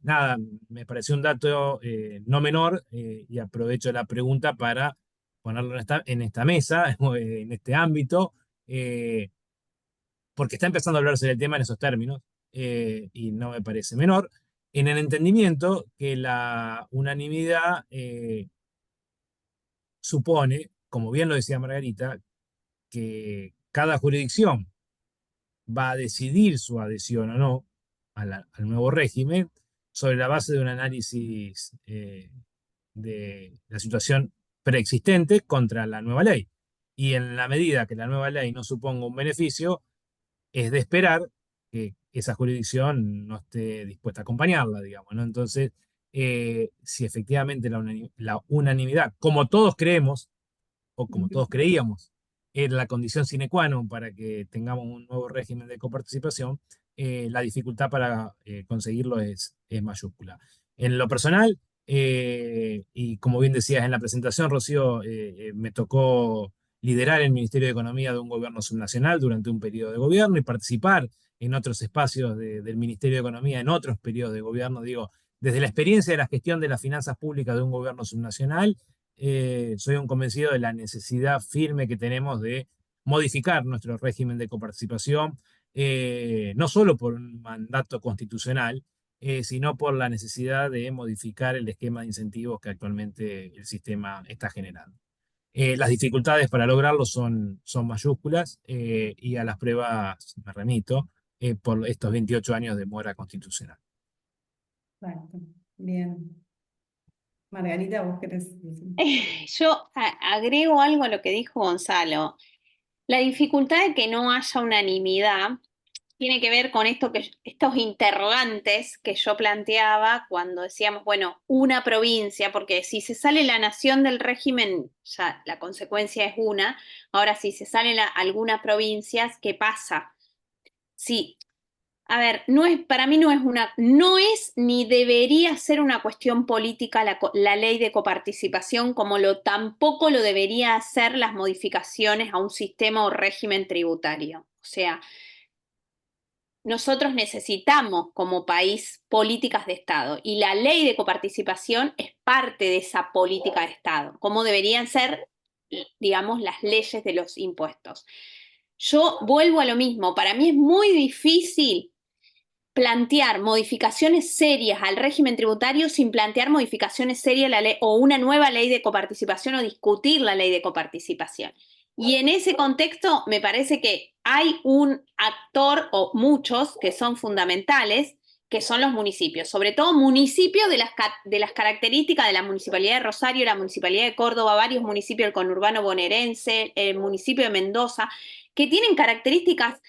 nada, me pareció un dato no menor y aprovecho la pregunta para ponerlo en esta mesa, en este ámbito, porque está empezando a hablarse del tema en esos términos y no me parece menor, en el entendimiento que la unanimidad supone, como bien lo decía Margarita, que cada jurisdicción va a decidir su adhesión o no al nuevo régimen sobre la base de un análisis de la situación preexistente contra la nueva ley. Y en la medida que la nueva ley no suponga un beneficio, es de esperar que esa jurisdicción no esté dispuesta a acompañarla, digamos, ¿no? Entonces, si efectivamente la unanimidad, como todos creemos, o como todos creíamos, era la condición sine qua non para que tengamos un nuevo régimen de coparticipación, la dificultad para conseguirlo es mayúscula. En lo personal, y como bien decías en la presentación, Rocío, me tocó liderar el Ministerio de Economía de un gobierno subnacional durante un periodo de gobierno y participar en otros espacios del Ministerio de Economía en otros periodos de gobierno. Digo, desde la experiencia de la gestión de las finanzas públicas de un gobierno subnacional, soy un convencido de la necesidad firme que tenemos de modificar nuestro régimen de coparticipación no solo por un mandato constitucional, sino por la necesidad de modificar el esquema de incentivos que actualmente el sistema está generando. Las dificultades para lograrlo son mayúsculas, y a las pruebas me remito por estos 28 años de mora constitucional. Exacto. Bien. Margarita, ¿vos querés decir? Yo agrego algo a lo que dijo Gonzalo. La dificultad de que no haya unanimidad tiene que ver con estos interrogantes que yo planteaba cuando decíamos, bueno, una provincia, porque si se sale la nación del régimen, ya la consecuencia es una. Ahora, si se salen algunas provincias, ¿qué pasa? Sí, a ver, para mí no es ni debería ser una cuestión política la ley de coparticipación, como tampoco lo debería hacer las modificaciones a un sistema o régimen tributario. O sea, nosotros necesitamos como país políticas de Estado y la ley de coparticipación es parte de esa política de Estado, como deberían ser, digamos, las leyes de los impuestos. Yo vuelvo a lo mismo, para mí es muy difícil plantear modificaciones serias al régimen tributario sin plantear modificaciones serias a la ley o una nueva ley de coparticipación o discutir la ley de coparticipación. Y en ese contexto me parece que hay un actor o muchos que son fundamentales, que son los municipios, sobre todo municipios de las características de la Municipalidad de Rosario, la Municipalidad de Córdoba, varios municipios del conurbano bonaerense, el municipio de Mendoza, que tienen características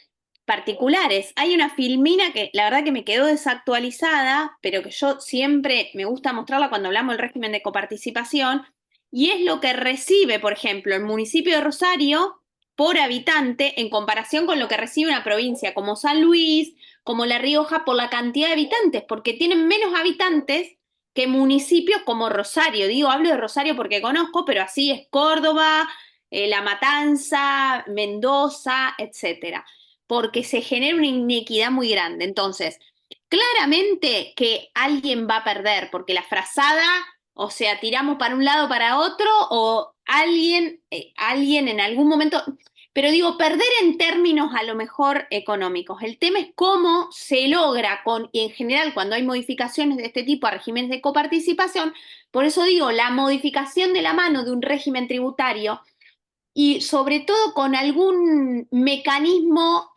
particulares. Hay una filmina que la verdad que me quedó desactualizada, pero que yo siempre me gusta mostrarla cuando hablamos del régimen de coparticipación, y es lo que recibe, por ejemplo, el municipio de Rosario por habitante en comparación con lo que recibe una provincia como San Luis, como La Rioja, por la cantidad de habitantes, porque tienen menos habitantes que municipios como Rosario. Hablo de Rosario porque conozco, pero así es Córdoba, La Matanza, Mendoza, etcétera, porque se genera una inequidad muy grande. Entonces, claramente que alguien va a perder, porque la frazada, o sea, tiramos para un lado, para otro, o alguien en algún momento, pero perder en términos a lo mejor económicos. El tema es cómo se logra y en general cuando hay modificaciones de este tipo a regímenes de coparticipación, por eso la modificación de la mano de un régimen tributario y sobre todo con algún mecanismo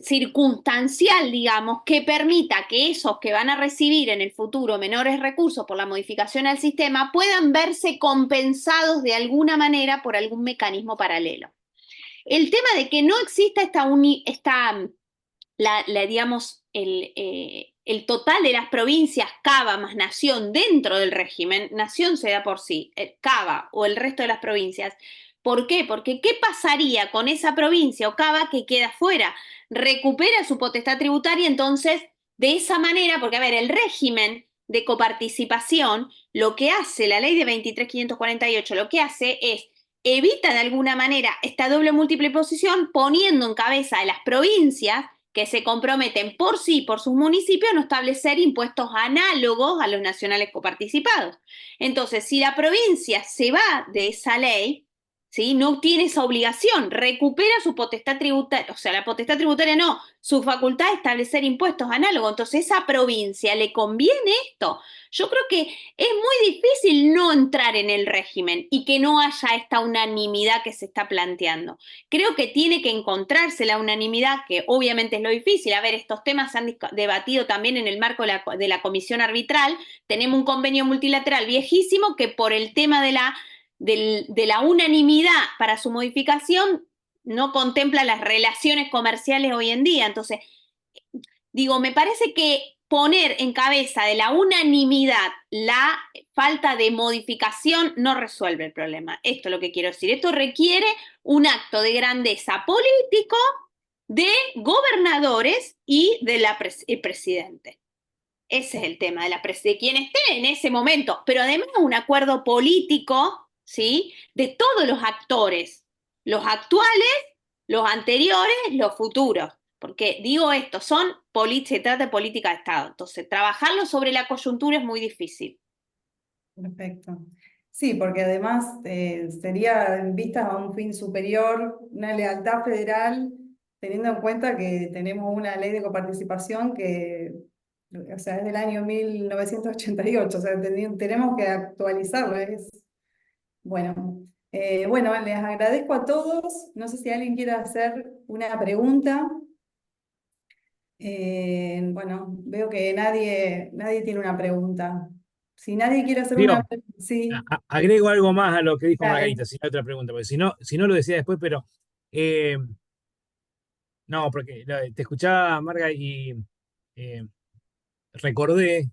circunstancial, digamos, que permita que esos que van a recibir en el futuro menores recursos por la modificación al sistema puedan verse compensados de alguna manera por algún mecanismo paralelo. El tema de que no exista digamos, el total de las provincias Cava más Nación dentro del régimen, Nación se da por sí, Cava o el resto de las provincias. ¿Por qué? Porque ¿qué pasaría con esa provincia o Cava que queda fuera? Recupera su potestad tributaria, entonces, de esa manera, porque, a ver, el régimen de coparticipación, lo que hace la ley de 23.548, lo que hace es evita de alguna manera esta doble múltiple posición poniendo en cabeza de las provincias que se comprometen por sí, por sus municipios, a no establecer impuestos análogos a los nacionales coparticipados. Entonces, si la provincia se va de esa ley, ¿sí?, no tiene esa obligación, recupera su potestad tributaria, o sea, la potestad tributaria no, su facultad de establecer impuestos análogos. Entonces, ¿a esa provincia le conviene esto? Yo creo que es muy difícil no entrar en el régimen y que no haya esta unanimidad que se está planteando. Creo que tiene que encontrarse la unanimidad, que obviamente es lo difícil. A ver, estos temas se han debatido también en el marco de la comisión arbitral. Tenemos un convenio multilateral viejísimo que por el tema de la unanimidad para su modificación no contempla las relaciones comerciales hoy en día. Entonces, me parece que poner en cabeza de la unanimidad la falta de modificación no resuelve el problema. Esto es lo que quiero decir. Esto requiere un acto de grandeza político de gobernadores y del presidente. Ese es el tema de quien esté en ese momento, pero además un acuerdo político, ¿sí?, de todos los actores, los actuales, los anteriores, los futuros. Porque esto, se trata de política de Estado. Entonces, trabajarlo sobre la coyuntura es muy difícil. Perfecto. Sí, porque además sería en vistas a un fin superior, una lealtad federal teniendo en cuenta que tenemos una ley de coparticipación que, o sea, es del año 1988, o sea, tenemos que actualizarla. Bueno, bueno, les agradezco a todos. No sé si alguien quiere hacer una pregunta. Bueno, veo que nadie tiene una pregunta. Si nadie quiere hacer una Digo, pregunta, sí, agrego algo más a lo que dijo dale. Margarita, si no hay otra pregunta, porque si no lo decía después, pero eh, no, porque te escuchaba, Marga, y eh, recordé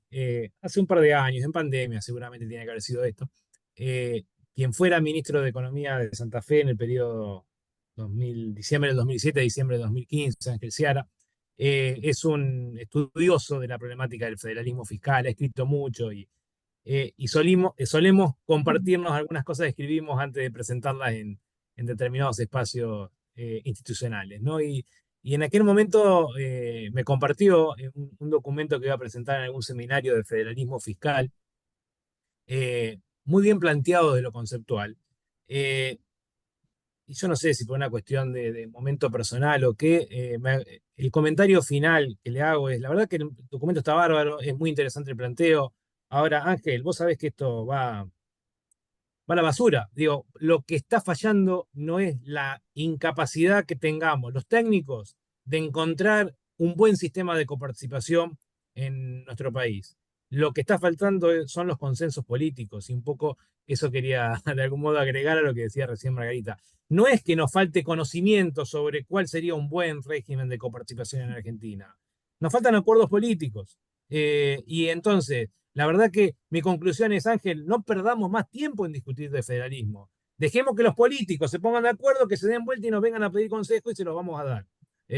hace un par de años, en pandemia, seguramente tiene que haber sido esto, quien fuera ministro de Economía de Santa Fe en el periodo diciembre del 2007, diciembre del 2015, Ángel Seara, es un estudioso de la problemática del federalismo fiscal, ha escrito mucho y solemos compartirnos algunas cosas que escribimos antes de presentarlas en determinados espacios institucionales, ¿no? Y en aquel momento me compartió un documento que iba a presentar en algún seminario de federalismo fiscal, muy bien planteado de lo conceptual. Eh, y yo no sé si por una cuestión de momento personal o qué, el comentario final que le hago es, la verdad que el documento está bárbaro, es muy interesante el planteo. Ahora, Ángel, vos sabés que esto va a la basura. Digo, lo que está fallando no es la incapacidad que tengamos los técnicos de encontrar un buen sistema de coparticipación en nuestro país. Lo que está faltando son los consensos políticos y un poco eso quería de algún modo agregar a lo que decía recién Margarita. No es que nos falte conocimiento sobre cuál sería un buen régimen de coparticipación en Argentina. Nos faltan acuerdos políticos. Y entonces, la verdad que mi conclusión es, Ángel, no perdamos más tiempo en discutir de federalismo. Dejemos que los políticos se pongan de acuerdo, que se den vuelta y nos vengan a pedir consejo y se los vamos a dar.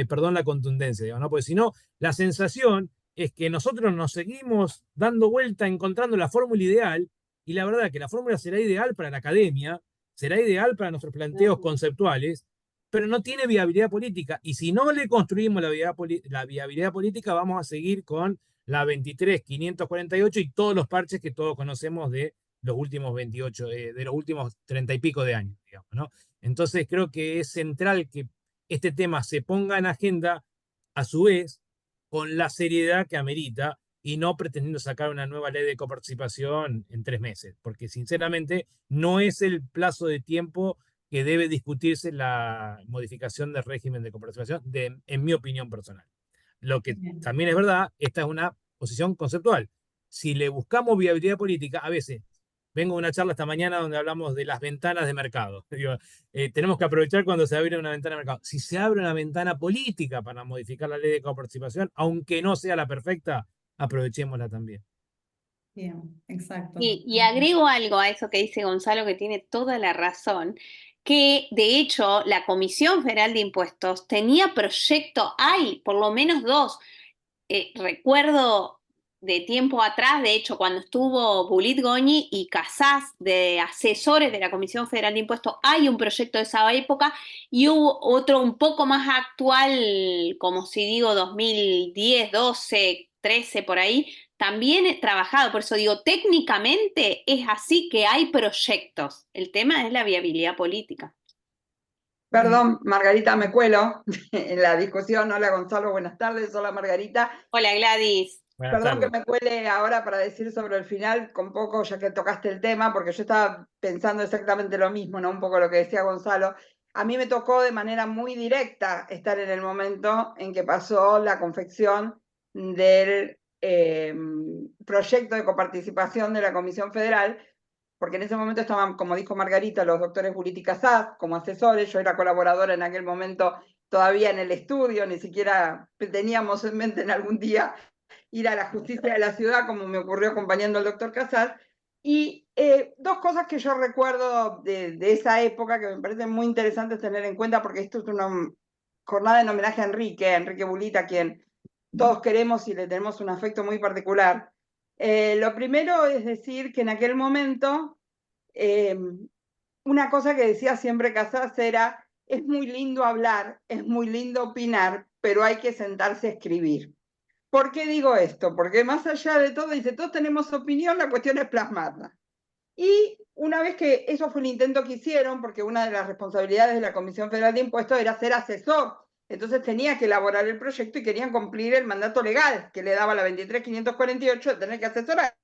Perdón la contundencia, digamos, ¿no? Porque si no, la sensación es que nosotros nos seguimos dando vuelta, encontrando la fórmula ideal, y la verdad que la fórmula será ideal para la academia, será ideal para nuestros planteos conceptuales, pero no tiene viabilidad política. Y si no le construimos la viabilidad política, vamos a seguir con la 23.548 y todos los parches que todos conocemos de los últimos 28, de los últimos 30 y pico de años, digamos, ¿no? Entonces creo que es central que este tema se ponga en agenda, a su vez, con la seriedad que amerita y no pretendiendo sacar una nueva ley de coparticipación en 3 meses, porque sinceramente no es el plazo de tiempo que debe discutirse la modificación del régimen de coparticipación, en mi opinión personal. Lo que Bien. también es verdad, esta es una posición conceptual. Si le buscamos viabilidad política, a veces, vengo de una charla esta mañana donde hablamos de las ventanas de mercado. Digo, tenemos que aprovechar cuando se abre una ventana de mercado. Si se abre una ventana política para modificar la ley de coparticipación, aunque no sea la perfecta, aprovechémosla también. Bien, exacto. Y agrego algo a eso que dice Gonzalo, que tiene toda la razón, que de hecho la Comisión Federal de Impuestos tenía proyecto, hay por lo menos dos. Recuerdo de tiempo atrás, de hecho, cuando estuvo Bulit Goñi y Casás de asesores de la Comisión Federal de Impuestos, hay un proyecto de esa época y hubo otro un poco más actual, como si digo 2010, 12, 13 por ahí, también he trabajado. Por eso digo, técnicamente es así que hay proyectos. El tema es la viabilidad política. Perdón, Margarita, me cuelo en la discusión. Hola Gonzalo, buenas tardes. Hola Margarita. Hola Gladys. Buenas Perdón tardes. que me cuele ahora para decir sobre el final, con poco ya que tocaste el tema, porque yo estaba pensando exactamente lo mismo, ¿no? Un poco lo que decía Gonzalo. A mí me tocó de manera muy directa estar en el momento en que pasó la confección del proyecto de coparticipación de la Comisión Federal, porque en ese momento estaban, como dijo Margarita, los doctores Bulit y Casás como asesores. Yo era colaboradora en aquel momento todavía en el estudio, ni siquiera teníamos en mente en algún día ir a la justicia de la ciudad, como me ocurrió acompañando al doctor Casas. Y dos cosas que yo recuerdo de esa época que me parecen muy interesantes tener en cuenta, porque esto es una jornada en homenaje a Enrique Bulit, a quien todos queremos y le tenemos un afecto muy particular. Lo primero es decir que en aquel momento una cosa que decía siempre Casas era: es muy lindo hablar, es muy lindo opinar, pero hay que sentarse a escribir. ¿Por qué digo esto? Porque más allá de todo, dice, todos tenemos opinión, la cuestión es plasmarla. Y una vez que eso fue el intento que hicieron, porque una de las responsabilidades de la Comisión Federal de Impuestos era ser asesor Entonces tenía que elaborar el proyecto y querían cumplir el mandato legal que le daba la 23.548 de tener que asesorar.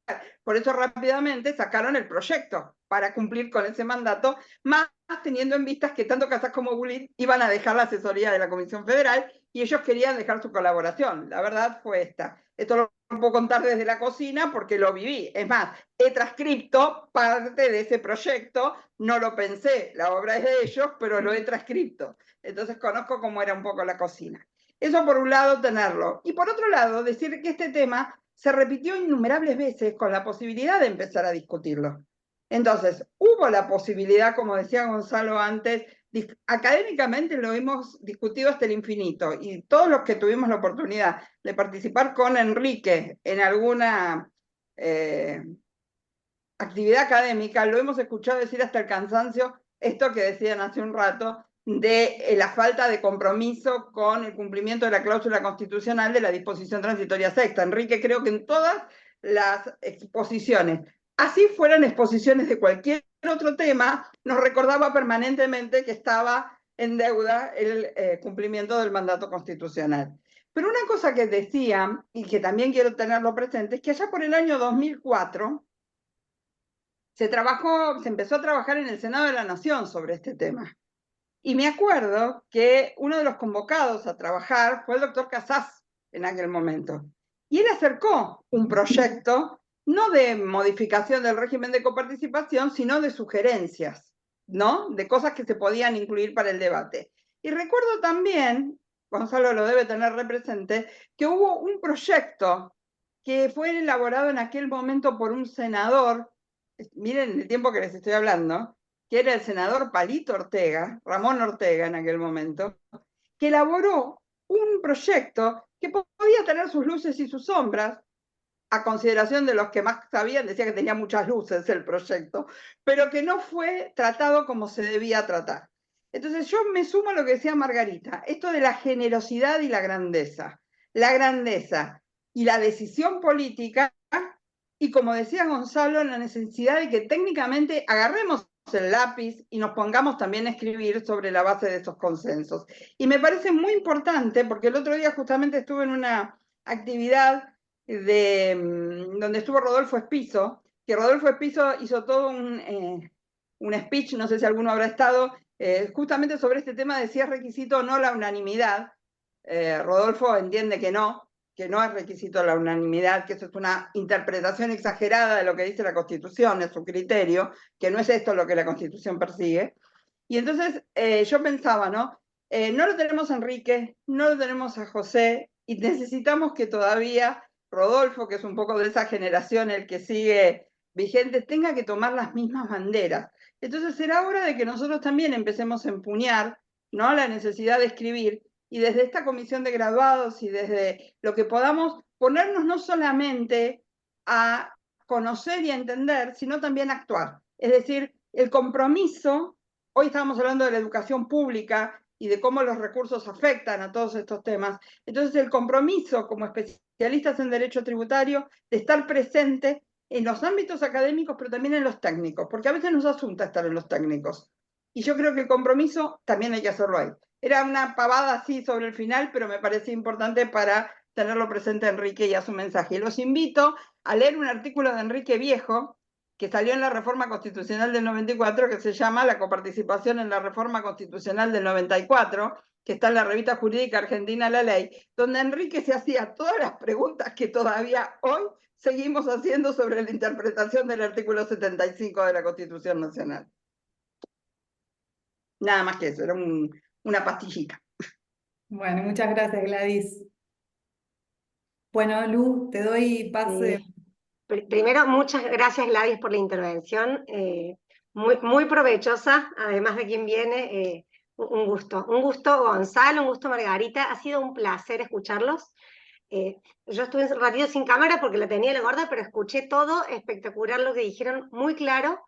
Por eso rápidamente sacaron el proyecto para cumplir con ese mandato, más teniendo en vista que tanto Casas como Bullitt iban a dejar la asesoría de la Comisión Federal y ellos querían dejar su colaboración. La verdad fue esta. Esto lo puedo contar desde la cocina porque lo viví. Es más, he transcripto parte de ese proyecto, no lo pensé, la obra es de ellos, pero lo he transcripto. Entonces conozco cómo era un poco la cocina. Eso por un lado tenerlo. Y por otro lado, decir que este tema se repitió innumerables veces con la posibilidad de empezar a discutirlo. Entonces, hubo la posibilidad, como decía Gonzalo antes, académicamente lo hemos discutido hasta el infinito y todos los que tuvimos la oportunidad de participar con Enrique en alguna actividad académica, lo hemos escuchado decir hasta el cansancio, esto que decían hace un rato, de la falta de compromiso con el cumplimiento de la cláusula constitucional de la disposición transitoria sexta. Enrique, creo que en todas las exposiciones, así fueran exposiciones de cualquier otro tema, nos recordaba permanentemente que estaba en deuda el cumplimiento del mandato constitucional. Pero una cosa que decía, y que también quiero tenerlo presente, es que allá por el año 2004, se empezó a trabajar en el Senado de la Nación sobre este tema. Y me acuerdo que uno de los convocados a trabajar fue el doctor Casas en aquel momento. Y él acercó un proyecto, no de modificación del régimen de coparticipación, sino de sugerencias, ¿no? De cosas que se podían incluir para el debate. Y recuerdo también, Gonzalo lo debe tener represente, que hubo un proyecto que fue elaborado en aquel momento por un senador, miren el tiempo que les estoy hablando, que era el senador Palito Ortega, Ramón Ortega en aquel momento, que elaboró un proyecto que podía tener sus luces y sus sombras, a consideración de los que más sabían, decía que tenía muchas luces el proyecto, pero que no fue tratado como se debía tratar. Entonces yo me sumo a lo que decía Margarita, esto de la generosidad y la grandeza y la decisión política, y como decía Gonzalo, la necesidad de que técnicamente agarremos el lápiz y nos pongamos también a escribir sobre la base de esos consensos. Y me parece muy importante, porque el otro día justamente estuve en una actividad donde estuvo Rodolfo Espizo, que Rodolfo Espizo hizo todo un speech, no sé si alguno habrá estado, justamente sobre este tema de si es requisito o no la unanimidad. Rodolfo entiende que no es requisito la unanimidad, que eso es una interpretación exagerada de lo que dice la Constitución, es su criterio, que no es esto lo que la Constitución persigue. Y entonces yo pensaba, ¿no? No lo tenemos a Enrique, no lo tenemos a José, y necesitamos que todavía Rodolfo, que es un poco de esa generación, el que sigue vigente, tenga que tomar las mismas banderas. Entonces será hora de que nosotros también empecemos a empuñar, ¿no?, la necesidad de escribir, y desde esta comisión de graduados y desde lo que podamos ponernos no solamente a conocer y a entender, sino también a actuar. Es decir, el compromiso, hoy estábamos hablando de la educación pública y de cómo los recursos afectan a todos estos temas. Entonces, el compromiso como especialistas en derecho tributario de estar presente en los ámbitos académicos, pero también en los técnicos, porque a veces nos asusta estar en los técnicos. Y yo creo que el compromiso también hay que hacerlo ahí. Era una pavada así sobre el final, pero me parecía importante para tenerlo presente a Enrique y a su mensaje. Y los invito a leer un artículo de Enrique Viejo, que salió en la Reforma Constitucional del 94, que se llama La coparticipación en la Reforma Constitucional del 94, que está en la revista jurídica argentina La Ley, donde Enrique se hacía todas las preguntas que todavía hoy seguimos haciendo sobre la interpretación del artículo 75 de la Constitución Nacional. Nada más que eso, era una pastillita. Bueno, muchas gracias, Gladys. Bueno, Lu, te doy pase. Primero, muchas gracias, Gladys, por la intervención. Muy provechosa, además de quien viene. Un gusto, Gonzalo, un gusto, Margarita. Ha sido un placer escucharlos. Yo estuve un ratito sin cámara porque la tenía la gorda, pero escuché todo, espectacular lo que dijeron, muy claro.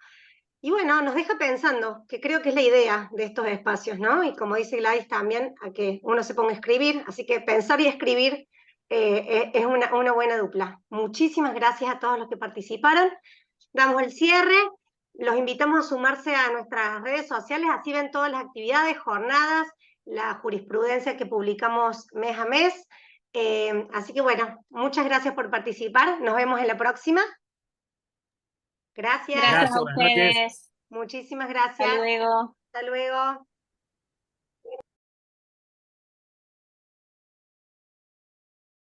Y bueno, nos deja pensando, que creo que es la idea de estos espacios, ¿no? Y como dice Gladys también, a que uno se ponga a escribir, así que pensar y escribir es una buena dupla. Muchísimas gracias a todos los que participaron. Damos el cierre, los invitamos a sumarse a nuestras redes sociales, así ven todas las actividades, jornadas, la jurisprudencia que publicamos mes a mes. Así que bueno, muchas gracias por participar. Nos vemos en la próxima. Gracias. Gracias a Gracias, buenas noches. ustedes. Muchísimas Hasta gracias. luego. Hasta luego.